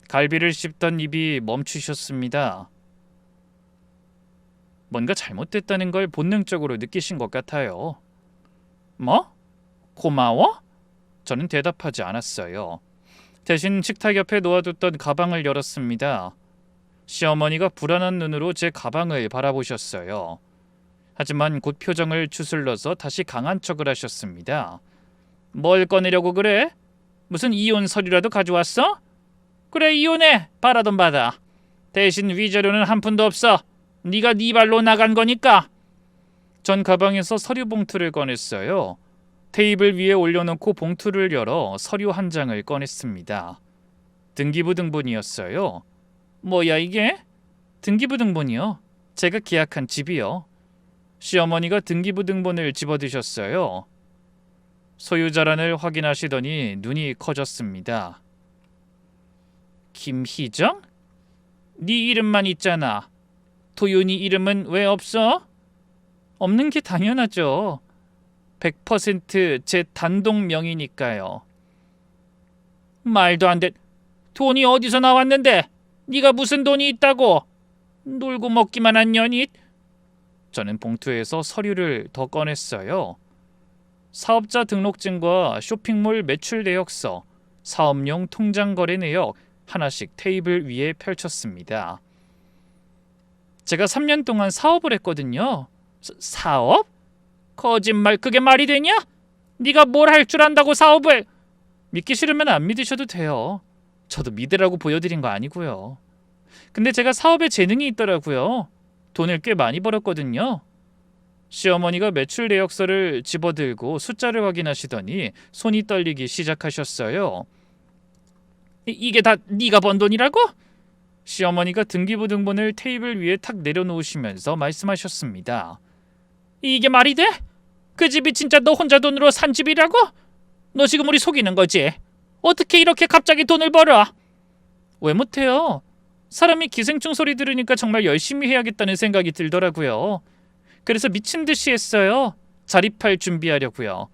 갈비를 씹던 입이 멈추셨습니다. 뭔가 잘못됐다는 걸 본능적으로 느끼신 것 같아요. 뭐? 고마워? 저는 대답하지 않았어요. 대신 식탁 옆에 놓아뒀던 가방을 열었습니다. 시어머니가 불안한 눈으로 제 가방을 바라보셨어요. 하지만 곧 표정을 추슬러서 다시 강한 척을 하셨습니다. 뭘 꺼내려고 그래? 무슨 이혼 서류라도 가져왔어? 그래, 이혼해. 바라던 바다. 대신 위자료는 한 푼도 없어. 네가 네 발로 나간 거니까. 전 가방에서 서류 봉투를 꺼냈어요. 테이블 위에 올려놓고 봉투를 열어 서류 한 장을 꺼냈습니다. 등기부 등본이었어요. 뭐야 이게? 등기부 등본이요. 제가 계약한 집이요. 시어머니가 등기부 등본을 집어드셨어요. 소유자란을 확인하시더니 눈이 커졌습니다. 김희정? 네 이름만 있잖아. 도윤이 이름은 왜 없어? 없는 게 당연하죠. 100% 제 단독 명의니까요. 말도 안 돼. 돈이 어디서 나왔는데? 네가 무슨 돈이 있다고? 놀고 먹기만 한 년이? 저는 봉투에서 서류를 더 꺼냈어요. 사업자 등록증과 쇼핑몰 매출 내역서, 사업용 통장 거래 내역 하나씩 테이블 위에 펼쳤습니다. 제가 3년 동안 사업을 했거든요. 사업? 거짓말, 그게 말이 되냐? 네가 뭘 할 줄 안다고 사업을? 믿기 싫으면 안 믿으셔도 돼요. 저도 믿으라고 보여드린 거 아니고요. 근데 제가 사업에 재능이 있더라고요. 돈을 꽤 많이 벌었거든요. 시어머니가 매출 내역서를 집어들고 숫자를 확인하시더니 손이 떨리기 시작하셨어요. 이게 다 네가 번 돈이라고? 시어머니가 등기부 등본을 테이블 위에 탁 내려놓으시면서 말씀하셨습니다. 이게 말이 돼? 그 집이 진짜 너 혼자 돈으로 산 집이라고? 너 지금 우리 속이는 거지? 어떻게 이렇게 갑자기 돈을 벌어? 왜 못해요? 사람이 기생충 소리 들으니까 정말 열심히 해야겠다는 생각이 들더라고요. 그래서 미친 듯이 했어요. 자립할 준비하려고요.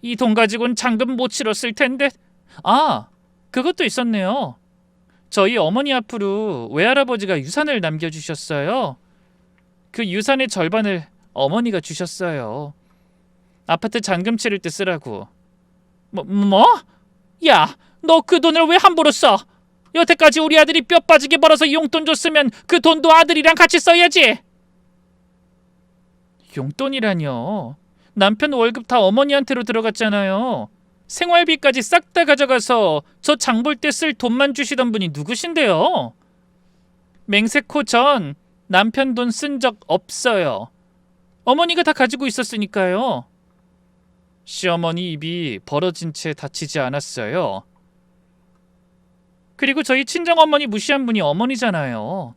이 돈 가지고는 잔금 못 치렀을 텐데. 아, 그것도 있었네요. 저희 어머니 앞으로 외할아버지가 유산을 남겨주셨어요. 그 유산의 절반을 어머니가 주셨어요. 아파트 잔금 치를 때 쓰라고. 뭐? 야, 너 그 돈을 왜 함부로 써? 여태까지 우리 아들이 뼈 빠지게 벌어서 용돈 줬으면 그 돈도 아들이랑 같이 써야지. 용돈이라뇨. 남편 월급 다 어머니한테로 들어갔잖아요. 생활비까지 싹 다 가져가서 저 장 볼 때 쓸 돈만 주시던 분이 누구신데요? 맹세코 전 남편 돈 쓴 적 없어요. 어머니가 다 가지고 있었으니까요. 시어머니 입이 벌어진 채 닫히지 않았어요. 그리고 저희 친정어머니 무시한 분이 어머니잖아요.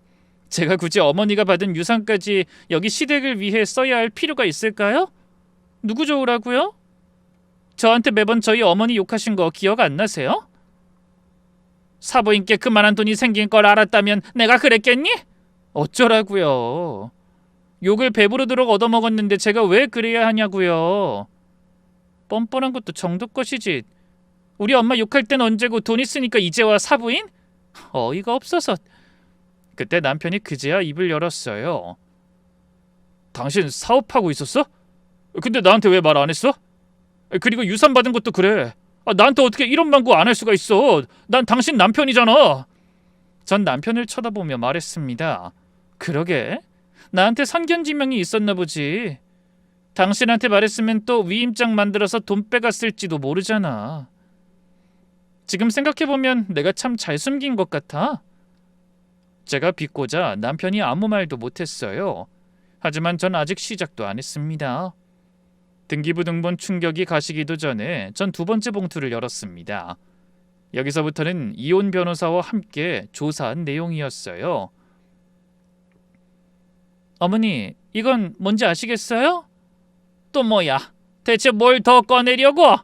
제가 굳이 어머니가 받은 유산까지 여기 시댁을 위해 써야 할 필요가 있을까요? 누구 좋으라고요? 저한테 매번 저희 어머니 욕하신 거 기억 안 나세요? 사부인께 그만한 돈이 생긴 걸 알았다면 내가 그랬겠니? 어쩌라고요. 욕을 배부르도록 얻어먹었는데 제가 왜 그래야 하냐고요. 뻔뻔한 것도 정도 것이지. 우리 엄마 욕할 땐 언제고 돈 있으니까 이제 와 사부인? 어이가 없어서. 그때 남편이 그제야 입을 열었어요. 당신 사업하고 있었어? 근데 나한테 왜 말 안 했어? 그리고 유산 받은 것도 그래. 나한테 어떻게 이런 방구 안 할 수가 있어? 난 당신 남편이잖아. 전 남편을 쳐다보며 말했습니다. 그러게. 나한테 선견지명이 있었나 보지. 당신한테 말했으면 또 위임장 만들어서 돈 빼갔을지도 모르잖아. 지금 생각해보면 내가 참 잘 숨긴 것 같아. 제가 비꼬자 남편이 아무 말도 못했어요. 하지만 전 아직 시작도 안 했습니다. 등기부등본 충격이 가시기도 전에 전 두 번째 봉투를 열었습니다. 여기서부터는 이혼 변호사와 함께 조사한 내용이었어요. 어머니, 이건 뭔지 아시겠어요? 또 뭐야? 대체 뭘 더 꺼내려고?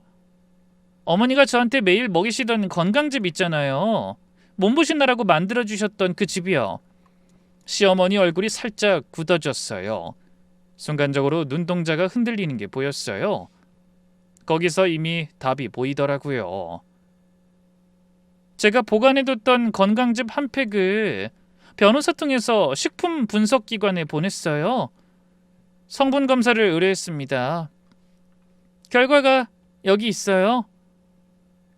어머니가 저한테 매일 먹이시던 건강즙 있잖아요. 몸보신하라고 만들어주셨던 그 집이요. 시어머니 얼굴이 살짝 굳어졌어요. 순간적으로 눈동자가 흔들리는 게 보였어요. 거기서 이미 답이 보이더라고요. 제가 보관해뒀던 건강즙 한 팩을 변호사 통해서 식품 분석기관에 보냈어요. 성분 검사를 의뢰했습니다. 결과가 여기 있어요.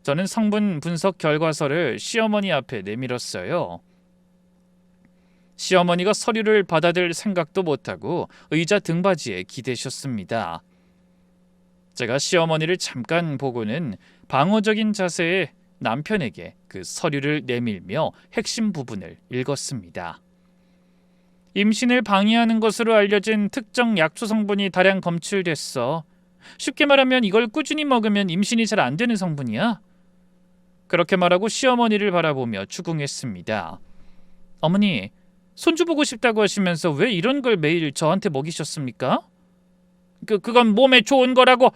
저는 성분 분석 결과서를 시어머니 앞에 내밀었어요. 시어머니가 서류를 받아들 생각도 못하고 의자 등받이에 기대셨습니다. 제가 시어머니를 잠깐 보고는 방어적인 자세의 남편에게 그 서류를 내밀며 핵심 부분을 읽었습니다. 임신을 방해하는 것으로 알려진 특정 약초 성분이 다량 검출됐어. 쉽게 말하면 이걸 꾸준히 먹으면 임신이 잘 안 되는 성분이야. 그렇게 말하고 시어머니를 바라보며 추궁했습니다. 어머니, 손주 보고 싶다고 하시면서 왜 이런 걸 매일 저한테 먹이셨습니까? 그건 몸에 좋은 거라고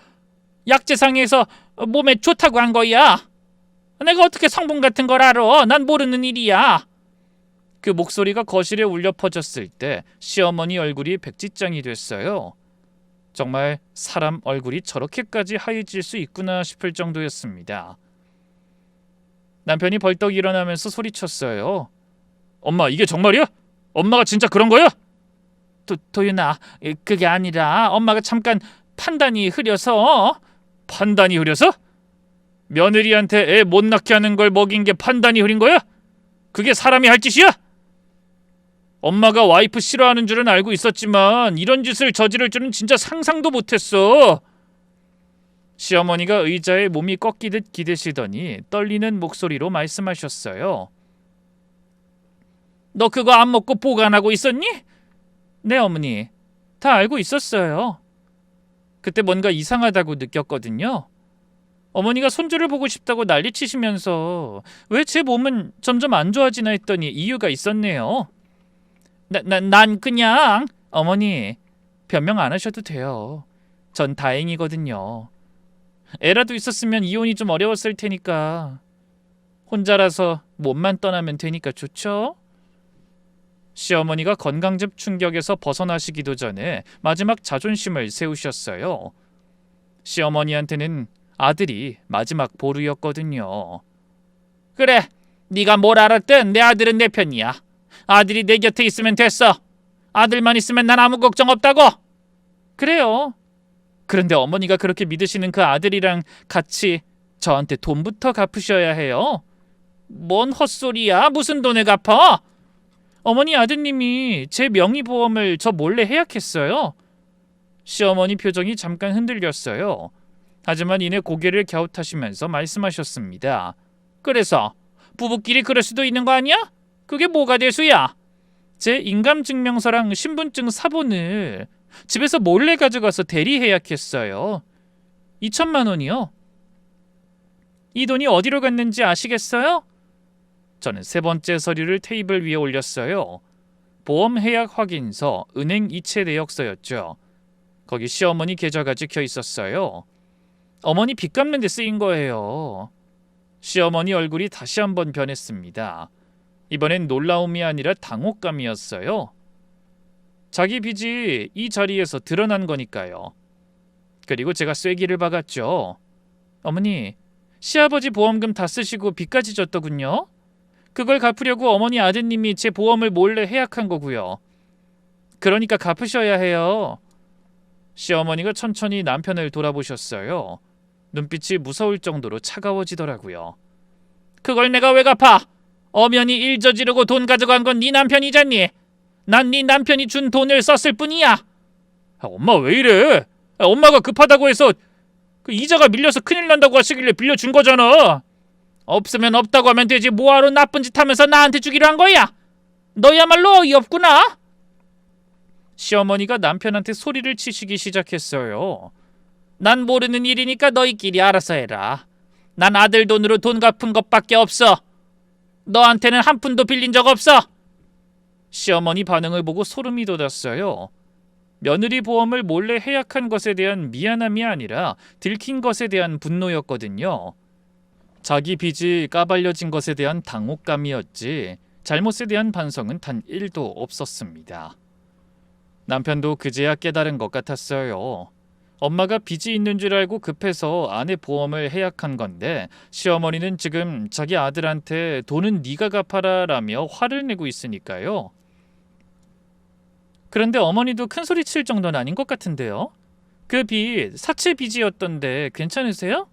약재상에서 몸에 좋다고 한 거야. 내가 어떻게 성분 같은 걸 알아? 난 모르는 일이야. 그 목소리가 거실에 울려 퍼졌을 때 시어머니 얼굴이 백지장이 됐어요. 정말 사람 얼굴이 저렇게까지 하얘질 수 있구나 싶을 정도였습니다. 남편이 벌떡 일어나면서 소리쳤어요. 엄마, 이게 정말이야? 엄마가 진짜 그런 거야? 도윤아, 그게 아니라 엄마가 잠깐 판단이 흐려서. 판단이 흐려서? 며느리한테 애 못 낳게 하는 걸 먹인 게 판단이 흐린 거야? 그게 사람이 할 짓이야? 엄마가 와이프 싫어하는 줄은 알고 있었지만 이런 짓을 저지를 줄은 진짜 상상도 못했어. 시어머니가 의자에 몸이 꺾이듯 기대시더니 떨리는 목소리로 말씀하셨어요. 너 그거 안 먹고 보관하고 있었니? 네, 어머니. 다 알고 있었어요. 그때 뭔가 이상하다고 느꼈거든요. 어머니가 손주를 보고 싶다고 난리치시면서 왜 제 몸은 점점 안 좋아지나 했더니 이유가 있었네요. 난 그냥... 어머니, 변명 안 하셔도 돼요. 전 다행이거든요. 애라도 있었으면 이혼이 좀 어려웠을 테니까. 혼자라서 몸만 떠나면 되니까 좋죠? 시어머니가 건강즙 충격에서 벗어나시기도 전에 마지막 자존심을 세우셨어요. 시어머니한테는 아들이 마지막 보루였거든요. 그래, 네가 뭘 알았든 내 아들은 내 편이야. 아들이 내 곁에 있으면 됐어. 아들만 있으면 난 아무 걱정 없다고. 그래요. 그런데 어머니가 그렇게 믿으시는 그 아들이랑 같이 저한테 돈부터 갚으셔야 해요. 뭔 헛소리야. 무슨 돈을 갚아? 어머니 아드님이 제 명의보험을 저 몰래 해약했어요. 시어머니 표정이 잠깐 흔들렸어요. 하지만 이내 고개를 갸웃하시면서 말씀하셨습니다. 그래서 부부끼리 그럴 수도 있는 거 아니야? 그게 뭐가 대수야? 제 인감증명서랑 신분증 사본을 집에서 몰래 가져가서 대리 해약했어요. 2천만 원이요. 이 돈이 어디로 갔는지 아시겠어요? 저는 세 번째 서류를 테이블 위에 올렸어요. 보험 해약 확인서, 은행 이체 내역서였죠. 거기 시어머니 계좌가 찍혀 있었어요. 어머니 빚 갚는 데 쓰인 거예요. 시어머니 얼굴이 다시 한번 변했습니다. 이번엔 놀라움이 아니라 당혹감이었어요. 자기 빚이 이 자리에서 드러난 거니까요. 그리고 제가 쐐기를 박았죠. 어머니, 시아버지 보험금 다 쓰시고 빚까지 졌더군요. 그걸 갚으려고 어머니 아드님이 제 보험을 몰래 해약한 거고요. 그러니까 갚으셔야 해요. 시어머니가 천천히 남편을 돌아보셨어요. 눈빛이 무서울 정도로 차가워지더라고요. 그걸 내가 왜 갚아? 엄연히 일 저지르고 돈 가져간 건 네 남편이잖니. 난 네 남편이 준 돈을 썼을 뿐이야. 엄마 왜 이래? 엄마가 급하다고 해서 그 이자가 밀려서 큰일 난다고 하시길래 빌려준 거잖아. 없으면 없다고 하면 되지 뭐하러 나쁜 짓 하면서 나한테 주기로 한 거야? 너야말로 어이없구나. 시어머니가 남편한테 소리를 치시기 시작했어요. 난 모르는 일이니까 너희끼리 알아서 해라. 난 아들 돈으로 돈 갚은 것밖에 없어. 너한테는 한 푼도 빌린 적 없어. 시어머니 반응을 보고 소름이 돋았어요. 며느리 보험을 몰래 해약한 것에 대한 미안함이 아니라 들킨 것에 대한 분노였거든요. 자기 빚이 까발려진 것에 대한 당혹감이었지 잘못에 대한 반성은 단 1도 없었습니다. 남편도 그제야 깨달은 것 같았어요. 엄마가 빚이 있는 줄 알고 급해서 아내 보험을 해약한 건데 시어머니는 지금 자기 아들한테 돈은 네가 갚아라 라며 화를 내고 있으니까요. 그런데 어머니도 큰소리 칠 정도는 아닌 것 같은데요. 그 빚 사채 빚이었던데 괜찮으세요?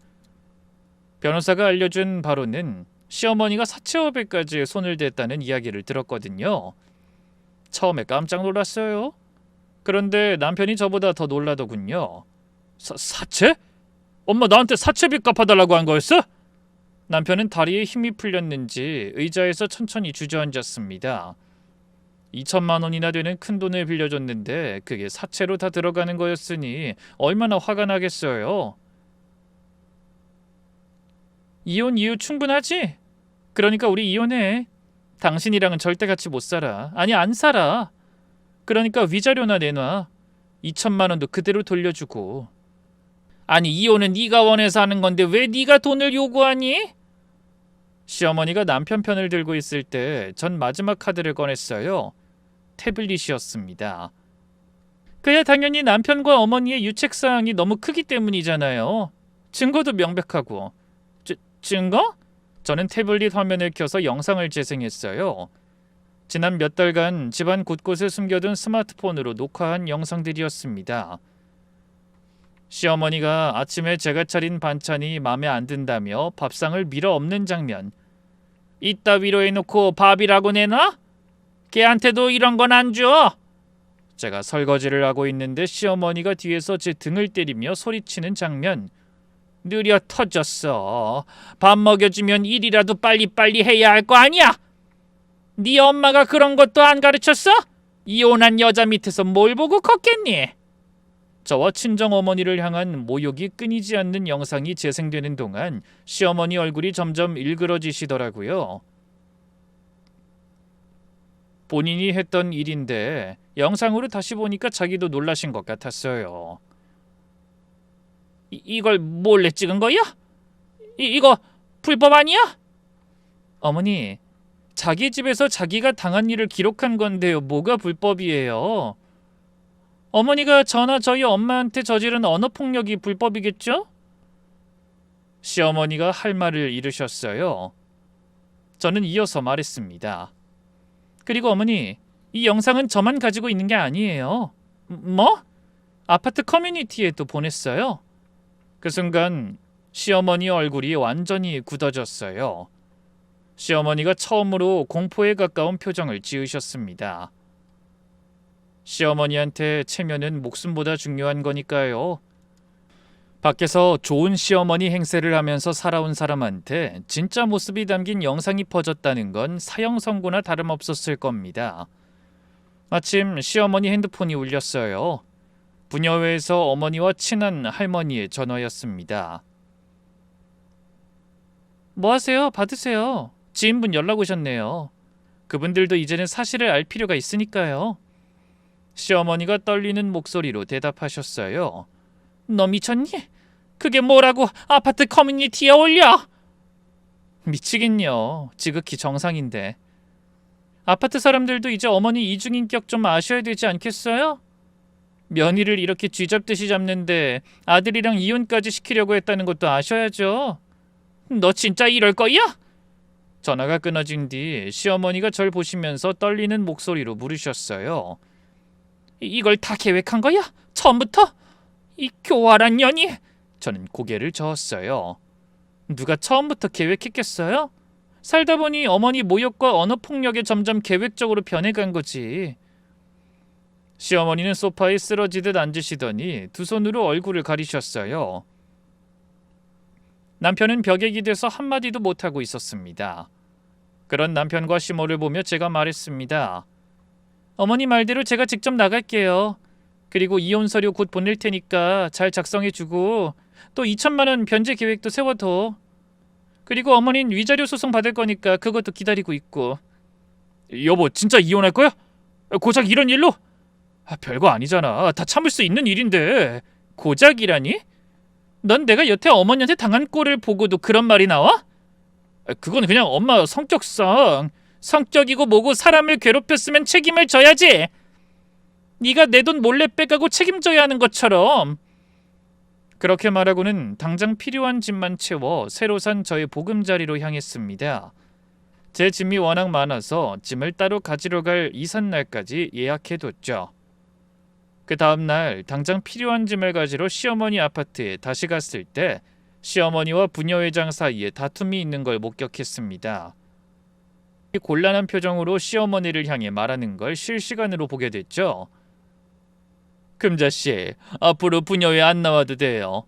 변호사가 알려준 바로는 시어머니가 사채업에까지 손을 댔다는 이야기를 들었거든요. 처음에 깜짝 놀랐어요. 그런데 남편이 저보다 더 놀라더군요. 사채? 엄마 나한테 사채빚 갚아달라고 한 거였어? 남편은 다리에 힘이 풀렸는지 의자에서 천천히 주저앉았습니다. 2천만 원이나 되는 큰돈을 빌려줬는데 그게 사채로 다 들어가는 거였으니 얼마나 화가 나겠어요. 이혼 이유 충분하지? 그러니까 우리 이혼해. 당신이랑은 절대 같이 못 살아. 아니 안 살아. 그러니까 위자료나 내놔. 2천만 원도 그대로 돌려주고. 아니 이혼은 네가 원해서 하는 건데 왜 네가 돈을 요구하니? 시어머니가 남편 편을 들고 있을 때 전 마지막 카드를 꺼냈어요. 태블릿이었습니다. 그야 당연히 남편과 어머니의 유책사항이 너무 크기 때문이잖아요. 증거도 명백하고. 증거? 저는 태블릿 화면을 켜서 영상을 재생했어요. 지난 몇 달간 집안 곳곳에 숨겨둔 스마트폰으로 녹화한 영상들이었습니다. 시어머니가 아침에 제가 차린 반찬이 마음에 안 든다며 밥상을 밀어 엎는 장면. 이따위로 해놓고 밥이라고 내놔? 걔한테도 이런 건 안 줘. 제가 설거지를 하고 있는데 시어머니가 뒤에서 제 등을 때리며 소리치는 장면. 느려 터졌어. 밥 먹여주면 일이라도 빨리빨리 해야 할 거 아니야? 네 엄마가 그런 것도 안 가르쳤어? 이혼한 여자 밑에서 뭘 보고 컸겠니? 저와 친정어머니를 향한 모욕이 끊이지 않는 영상이 재생되는 동안 시어머니 얼굴이 점점 일그러지시더라고요. 본인이 했던 일인데 영상으로 다시 보니까 자기도 놀라신 것 같았어요. 이걸 몰래 찍은 거야? 이거 불법 아니야? 어머니, 자기 집에서 자기가 당한 일을 기록한 건데요. 뭐가 불법이에요? 어머니가 저나 저희 엄마한테 저지른 언어폭력이 불법이겠죠? 시어머니가 할 말을 잃으셨어요. 저는 이어서 말했습니다. 그리고 어머니, 이 영상은 저만 가지고 있는 게 아니에요. 뭐? 아파트 커뮤니티에도 보냈어요. 그 순간 시어머니 얼굴이 완전히 굳어졌어요. 시어머니가 처음으로 공포에 가까운 표정을 지으셨습니다. 시어머니한테 체면은 목숨보다 중요한 거니까요. 밖에서 좋은 시어머니 행세를 하면서 살아온 사람한테 진짜 모습이 담긴 영상이 퍼졌다는 건 사형 선고나 다름없었을 겁니다. 마침 시어머니 핸드폰이 울렸어요. 부녀회에서 어머니와 친한 할머니의 전화였습니다. 뭐 하세요? 받으세요. 지인분 연락 오셨네요. 그분들도 이제는 사실을 알 필요가 있으니까요. 시어머니가 떨리는 목소리로 대답하셨어요. 너 미쳤니? 그게 뭐라고 아파트 커뮤니티에 올려? 미치겠냐. 지극히 정상인데. 아파트 사람들도 이제 어머니 이중인격 좀 아셔야 되지 않겠어요? 며느리를 이렇게 쥐잡듯이 잡는데 아들이랑 이혼까지 시키려고 했다는 것도 아셔야죠. 너 진짜 이럴 거야? 전화가 끊어진 뒤 시어머니가 절 보시면서 떨리는 목소리로 물으셨어요. 이걸 다 계획한 거야? 처음부터? 이 교활한 년이? 저는 고개를 저었어요. 누가 처음부터 계획했겠어요? 살다 보니 어머니 모욕과 언어폭력에 점점 계획적으로 변해간 거지. 시어머니는 소파에 쓰러지듯 앉으시더니 두 손으로 얼굴을 가리셨어요. 남편은 벽에 기대서 한마디도 못하고 있었습니다. 그런 남편과 시모를 보며 제가 말했습니다. 어머니 말대로 제가 직접 나갈게요. 그리고 이혼 서류 곧 보낼 테니까 잘 작성해주고 또 2천만 원 변제 계획도 세워둬. 그리고 어머니는 위자료 소송 받을 거니까 그것도 기다리고 있고. 여보, 진짜 이혼할 거야? 고작 이런 일로? 별거 아니잖아. 다 참을 수 있는 일인데. 고작이라니? 넌 내가 여태 어머니한테 당한 꼴을 보고도 그런 말이 나와? 그건 그냥 엄마 성격상. 성격이고 뭐고 사람을 괴롭혔으면 책임을 져야지. 네가 내 돈 몰래 빼가고 책임져야 하는 것처럼. 그렇게 말하고는 당장 필요한 짐만 채워 새로 산 저의 보금자리로 향했습니다. 제 짐이 워낙 많아서 짐을 따로 가지러 갈 이삿날까지 예약해뒀죠. 그 다음날 당장 필요한 짐을 가지러 시어머니 아파트에 다시 갔을 때 시어머니와 부녀회장 사이에 다툼이 있는 걸 목격했습니다. 곤란한 표정으로 시어머니를 향해 말하는 걸 실시간으로 보게 됐죠. 금자씨, 앞으로 부녀회 안 나와도 돼요.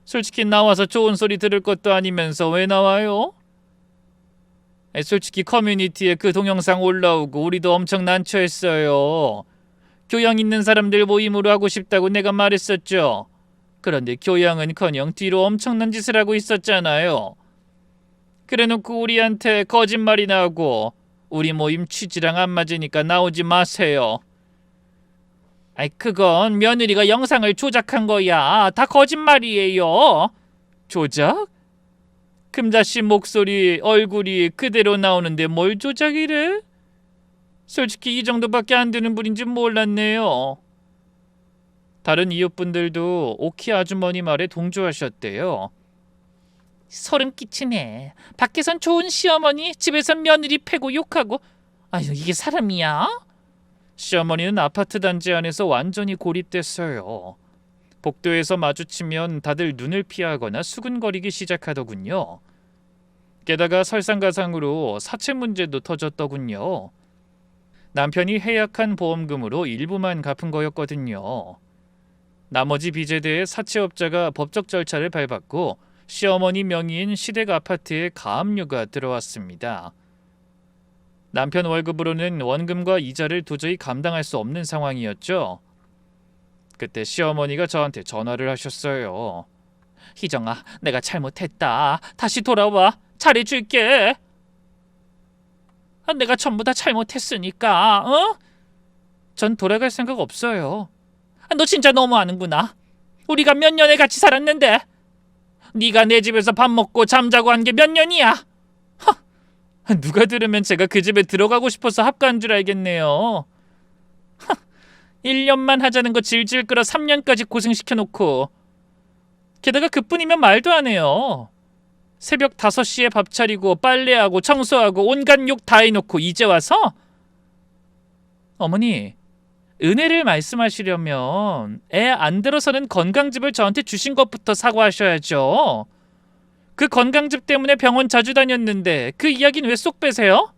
솔직히 나와서 좋은 소리 들을 것도 아니면서 왜 나와요? 솔직히 커뮤니티에 그 동영상 올라오고 우리도 엄청 난처했어요. 교양 있는 사람들 모임으로 하고 싶다고 내가 말했었죠. 그런데 교양은커녕 뒤로 엄청난 짓을 하고 있었잖아요. 그래놓고 우리한테 거짓말이나 하고 우리 모임 취지랑 안 맞으니까 나오지 마세요. 아이, 그건 며느리가 영상을 조작한 거야. 다 거짓말이에요. 조작? 금자씨 목소리, 얼굴이 그대로 나오는데 뭘 조작이래? 솔직히 이 정도밖에 안 되는 분인지 몰랐네요. 다른 이웃분들도 오키 아주머니 말에 동조하셨대요. 소름 끼치네. 밖에선 좋은 시어머니, 집에선 며느리 패고 욕하고. 아유, 이게 사람이야? 시어머니는 아파트 단지 안에서 완전히 고립됐어요. 복도에서 마주치면 다들 눈을 피하거나 수근거리기 시작하더군요. 게다가 설상가상으로 사채 문제도 터졌더군요. 남편이 해약한 보험금으로 일부만 갚은 거였거든요. 나머지 빚에 대해 사채업자가 법적 절차를 밟았고 시어머니 명의인 시댁 아파트에 가압류가 들어왔습니다. 남편 월급으로는 원금과 이자를 도저히 감당할 수 없는 상황이었죠. 그때 시어머니가 저한테 전화를 하셨어요. 희정아, 내가 잘못했다. 다시 돌아와. 잘해줄게. 내가 전부 다 잘못했으니까. 어? 전 돌아갈 생각 없어요. 너 진짜 너무하는구나. 우리가 몇 년을 같이 살았는데 네가 내 집에서 밥 먹고 잠자고 한 게 몇 년이야. 누가 들으면 제가 그 집에 들어가고 싶어서 합가한 줄 알겠네요. 1년만 하자는 거 질질 끌어 3년까지 고생시켜놓고 게다가 그뿐이면 말도 안 해요. 새벽 5시에 밥 차리고 빨래하고 청소하고 온갖 욕 다 해놓고 이제 와서? 어머니, 은혜를 말씀하시려면 애 안 들어서는 건강즙을 저한테 주신 것부터 사과하셔야죠. 그 건강즙 때문에 병원 자주 다녔는데 그 이야기는 왜 쏙 빼세요?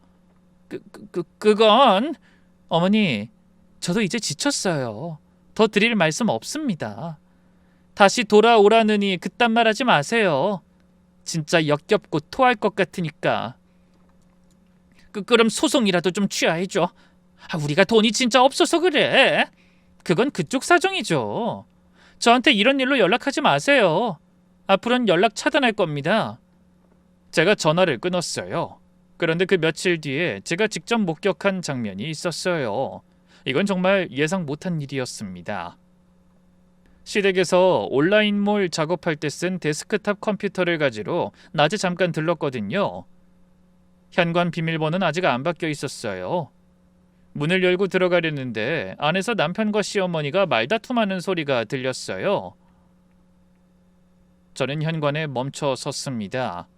그건 어머니, 저도 이제 지쳤어요. 더 드릴 말씀 없습니다. 다시 돌아오라느니 그딴 말 하지 마세요. 진짜 역겹고 토할 것 같으니까. 그럼 소송이라도 좀 취하해줘. 우리가 돈이 진짜 없어서 그래. 그건 그쪽 사정이죠. 저한테 이런 일로 연락하지 마세요. 앞으로는 연락 차단할 겁니다. 제가 전화를 끊었어요. 그런데 그 며칠 뒤에 제가 직접 목격한 장면이 있었어요. 이건 정말 예상 못한 일이었습니다. 시댁에서 온라인몰 작업할 때 쓴 데스크탑 컴퓨터를 가지러 낮에 잠깐 들렀거든요. 현관 비밀번호는 아직 안 바뀌어 있었어요. 문을 열고 들어가려는데 안에서 남편과 시어머니가 말다툼하는 소리가 들렸어요. 저는 현관에 멈춰 섰습니다.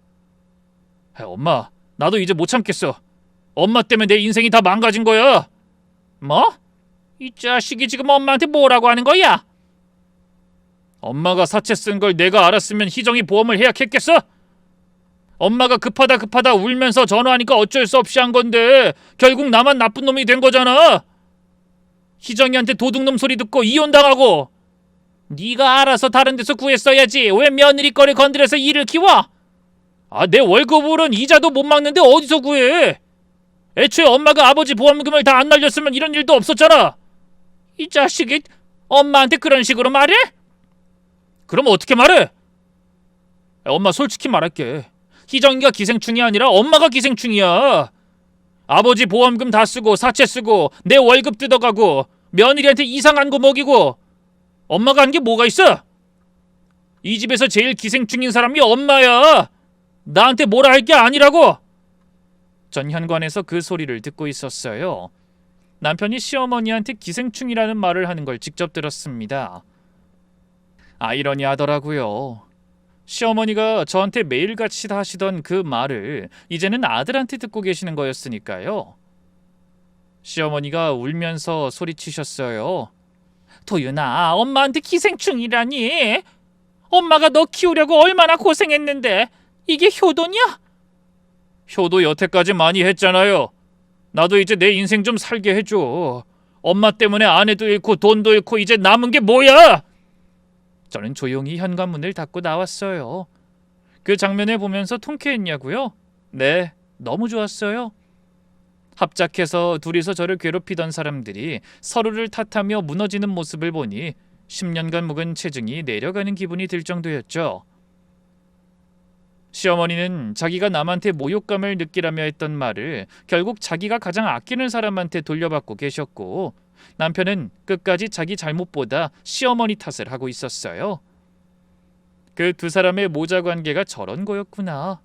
엄마, 나도 이제 못 참겠어. 엄마 때문에 내 인생이 다 망가진 거야. 뭐? 이 자식이 지금 엄마한테 뭐라고 하는 거야? 엄마가 사채 쓴 걸 내가 알았으면 희정이 보험을 예약했겠어? 엄마가 급하다 울면서 전화하니까 어쩔 수 없이 한 건데 결국 나만 나쁜 놈이 된 거잖아. 희정이한테 도둑놈 소리 듣고 이혼당하고. 네가 알아서 다른 데서 구했어야지. 왜 며느리 거를 건드려서 일을 키워? 내 월급으로는 이자도 못 막는데 어디서 구해? 애초에 엄마가 아버지 보험금을 다 안 날렸으면 이런 일도 없었잖아. 이 자식이 엄마한테 그런 식으로 말해? 그럼 어떻게 말해? 엄마 솔직히 말할게. 희정이가 기생충이 아니라 엄마가 기생충이야. 아버지 보험금 다 쓰고 사채 쓰고 내 월급 뜯어가고 며느리한테 이상한 거 먹이고 엄마가 한 게 뭐가 있어? 이 집에서 제일 기생충인 사람이 엄마야. 나한테 뭐라 할 게 아니라고. 전 현관에서 그 소리를 듣고 있었어요. 남편이 시어머니한테 기생충이라는 말을 하는 걸 직접 들었습니다. 아이러니하더라고요. 시어머니가 저한테 매일같이 하시던 그 말을 이제는 아들한테 듣고 계시는 거였으니까요. 시어머니가 울면서 소리치셨어요. 도윤아, 엄마한테 기생충이라니. 엄마가 너 키우려고 얼마나 고생했는데 이게 효도냐? 효도 여태까지 많이 했잖아요. 나도 이제 내 인생 좀 살게 해줘. 엄마 때문에 아내도 잃고 돈도 잃고 이제 남은 게 뭐야? 저는 조용히 현관문을 닫고 나왔어요. 그 장면을 보면서 통쾌했냐고요? 네, 너무 좋았어요. 합작해서 둘이서 저를 괴롭히던 사람들이 서로를 탓하며 무너지는 모습을 보니 10년간 묵은 체증이 내려가는 기분이 들 정도였죠. 시어머니는 자기가 남한테 모욕감을 느끼라며 했던 말을 결국 자기가 가장 아끼는 사람한테 돌려받고 계셨고, 남편은 끝까지 자기 잘못보다 시어머니 탓을 하고 있었어요. 그 두 사람의 모자 관계가 저런 거였구나.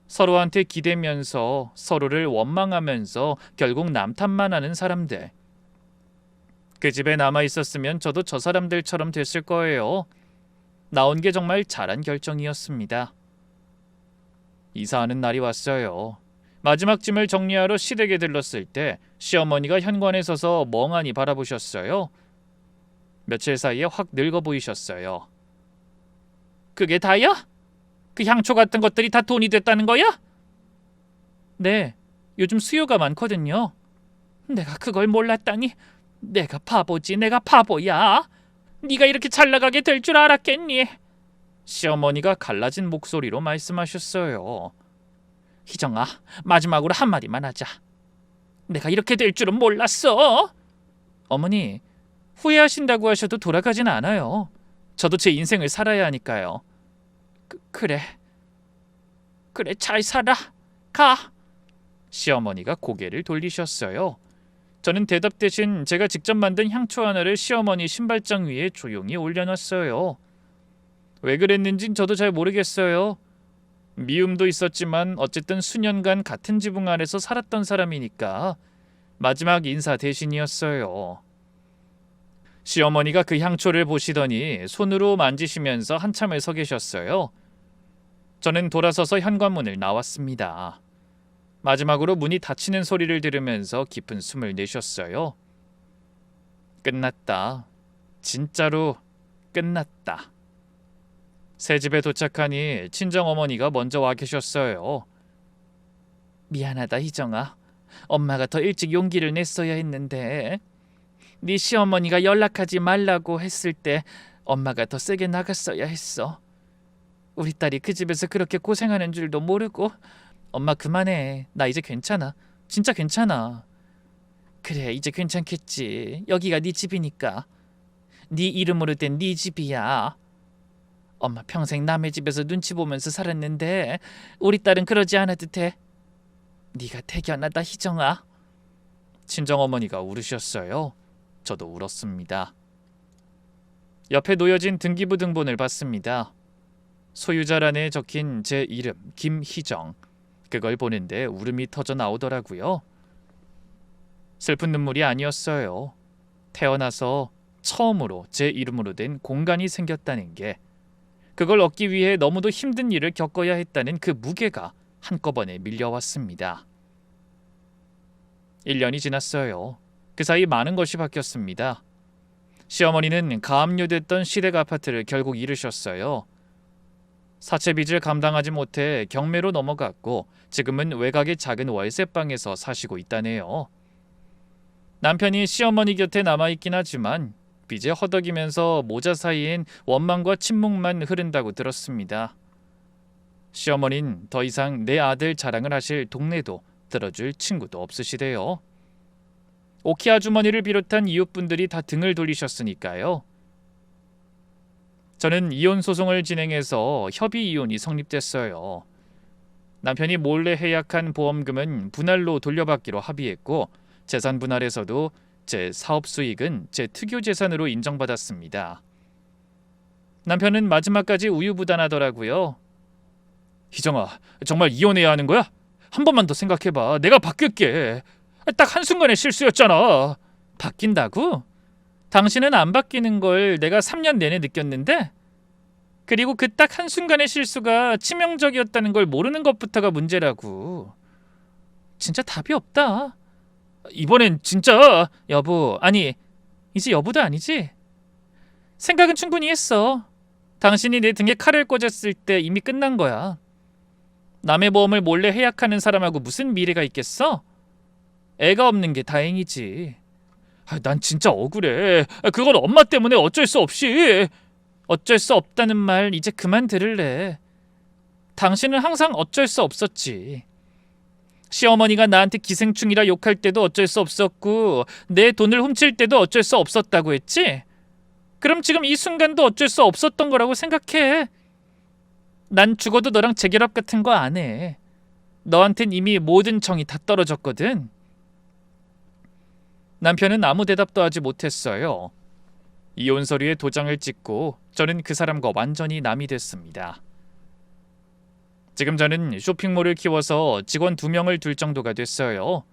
서로한테 기대면서 서로를 원망하면서 결국 남 탓만 하는 사람들. 그 집에 남아 있었으면 저도 저 사람들처럼 됐을 거예요. 나온 게 정말 잘한 결정이었습니다. 이사하는 날이 왔어요. 마지막 짐을 정리하러 시댁에 들렀을 때 시어머니가 현관에 서서 멍하니 바라보셨어요. 며칠 사이에 확 늙어 보이셨어요. 그게 다야? 그 향초 같은 것들이 다 돈이 됐다는 거야? 네, 요즘 수요가 많거든요. 내가 그걸 몰랐다니. 내가 바보지, 내가 바보야. 네가 이렇게 잘 나가게 될 줄 알았겠니? 시어머니가 갈라진 목소리로 말씀하셨어요. 희정아, 마지막으로 한마디만 하자. 내가 이렇게 될 줄은 몰랐어. 어머니, 후회하신다고 하셔도 돌아가진 않아요. 저도 제 인생을 살아야 하니까요. 그래, 잘 살아. 가. 시어머니가 고개를 돌리셨어요. 저는 대답 대신 제가 직접 만든 향초 하나를 시어머니 신발장 위에 조용히 올려놨어요. 왜 그랬는진 저도 잘 모르겠어요. 미움도 있었지만 어쨌든 수년간 같은 지붕 아래서 살았던 사람이니까 마지막 인사 대신이었어요. 시어머니가 그 향초를 보시더니 손으로 만지시면서 한참을 서 계셨어요. 저는 돌아서서 현관문을 나왔습니다. 마지막으로 문이 닫히는 소리를 들으면서 깊은 숨을 내셨어요. 끝났다. 진짜로 끝났다. 새 집에 도착하니 친정어머니가 먼저 와 계셨어요. 미안하다 희정아. 엄마가 더 일찍 용기를 냈어야 했는데 네 시어머니가 연락하지 말라고 했을 때 엄마가 더 세게 나갔어야 했어. 우리 딸이 그 집에서 그렇게 고생하는 줄도 모르고. 엄마 그만해. 나 이제 괜찮아. 진짜 괜찮아. 그래, 이제 괜찮겠지. 여기가 네 집이니까. 네 이름으로 된 네 집이야. 엄마 평생 남의 집에서 눈치 보면서 살았는데 우리 딸은 그러지 않아도 돼. 네가 태견하다 희정아. 친정어머니가 울으셨어요. 저도 울었습니다. 옆에 놓여진 등기부 등본을 봤습니다. 소유자란에 적힌 제 이름 김희정. 그걸 보는데 울음이 터져 나오더라고요. 슬픈 눈물이 아니었어요. 태어나서 처음으로 제 이름으로 된 공간이 생겼다는 게, 그걸 얻기 위해 너무도 힘든 일을 겪어야 했다는 그 무게가 한꺼번에 밀려왔습니다. 1년이 지났어요. 그 사이 많은 것이 바뀌었습니다. 시어머니는 가압류됐던 시댁 아파트를 결국 잃으셨어요. 사채빚을 감당하지 못해 경매로 넘어갔고 지금은 외곽의 작은 월세방에서 사시고 있다네요. 남편이 시어머니 곁에 남아있긴 하지만 빚에 허덕이면서 모자 사이엔 원망과 침묵만 흐른다고 들었습니다. 시어머니는 더 이상 내 아들 자랑을 하실 동네도 들어줄 친구도 없으시대요. 오키 아주머니를 비롯한 이웃분들이 다 등을 돌리셨으니까요. 저는 이혼 소송을 진행해서 협의 이혼이 성립됐어요. 남편이 몰래 해약한 보험금은 분할로 돌려받기로 합의했고 재산 분할에서도 제 사업 수익은 제 특유 재산으로 인정받았습니다. 남편은 마지막까지 우유부단하더라고요. 희정아, 정말 이혼해야 하는 거야? 한 번만 더 생각해봐. 내가 바뀔게. 딱 한순간의 실수였잖아. 바뀐다고? 당신은 안 바뀌는 걸 내가 3년 내내 느꼈는데? 그리고 그 딱 한순간의 실수가 치명적이었다는 걸 모르는 것부터가 문제라고. 진짜 답이 없다. 이번엔 진짜. 여보, 아니 이제 여보도 아니지? 생각은 충분히 했어. 당신이 내 등에 칼을 꽂았을 때 이미 끝난 거야. 남의 보험을 몰래 해약하는 사람하고 무슨 미래가 있겠어? 애가 없는 게 다행이지. 난 진짜 억울해. 그건 엄마 때문에 어쩔 수 없이. 어쩔 수 없다는 말 이제 그만 들을래. 당신은 항상 어쩔 수 없었지. 시어머니가 나한테 기생충이라 욕할 때도 어쩔 수 없었고 내 돈을 훔칠 때도 어쩔 수 없었다고 했지? 그럼 지금 이 순간도 어쩔 수 없었던 거라고 생각해. 난 죽어도 너랑 재결합 같은 거 안 해. 너한텐 이미 모든 정이 다 떨어졌거든. 남편은 아무 대답도 하지 못했어요. 이혼 서류에 도장을 찍고 저는 그 사람과 완전히 남이 됐습니다. 지금 저는 쇼핑몰을 키워서 직원 2명을 둘 정도가 됐어요.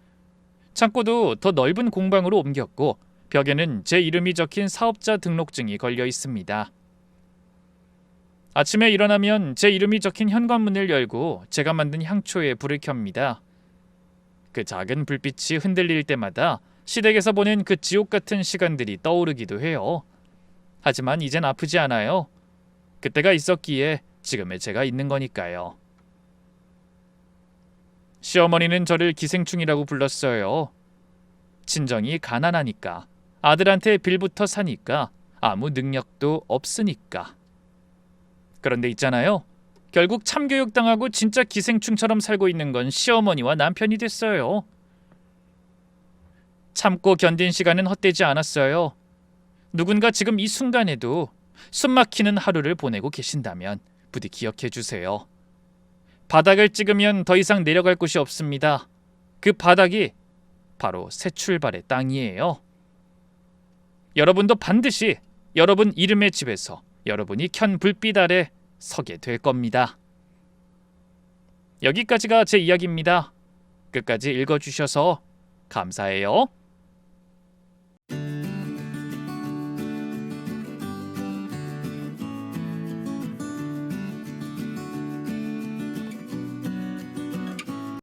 창고도 더 넓은 공방으로 옮겼고 벽에는 제 이름이 적힌 사업자 등록증이 걸려 있습니다. 아침에 일어나면 제 이름이 적힌 현관문을 열고 제가 만든 향초에 불을 켭니다. 그 작은 불빛이 흔들릴 때마다 시댁에서 보낸 그 지옥 같은 시간들이 떠오르기도 해요. 하지만 이젠 아프지 않아요. 그때가 있었기에 지금의 제가 있는 거니까요. 시어머니는 저를 기생충이라고 불렀어요. 친정이 가난하니까, 아들한테 빌부터 사니까, 아무 능력도 없으니까. 그런데 있잖아요. 결국 참교육당하고 진짜 기생충처럼 살고 있는 건 시어머니와 남편이 됐어요. 참고 견딘 시간은 헛되지 않았어요. 누군가 지금 이 순간에도 숨막히는 하루를 보내고 계신다면 부디 기억해 주세요. 바닥을 찍으면 더 이상 내려갈 곳이 없습니다. 그 바닥이 바로 새 출발의 땅이에요. 여러분도 반드시 여러분 이름의 집에서 여러분이 켠 불빛 아래 서게 될 겁니다. 여기까지가 제 이야기입니다. 끝까지 읽어주셔서 감사해요.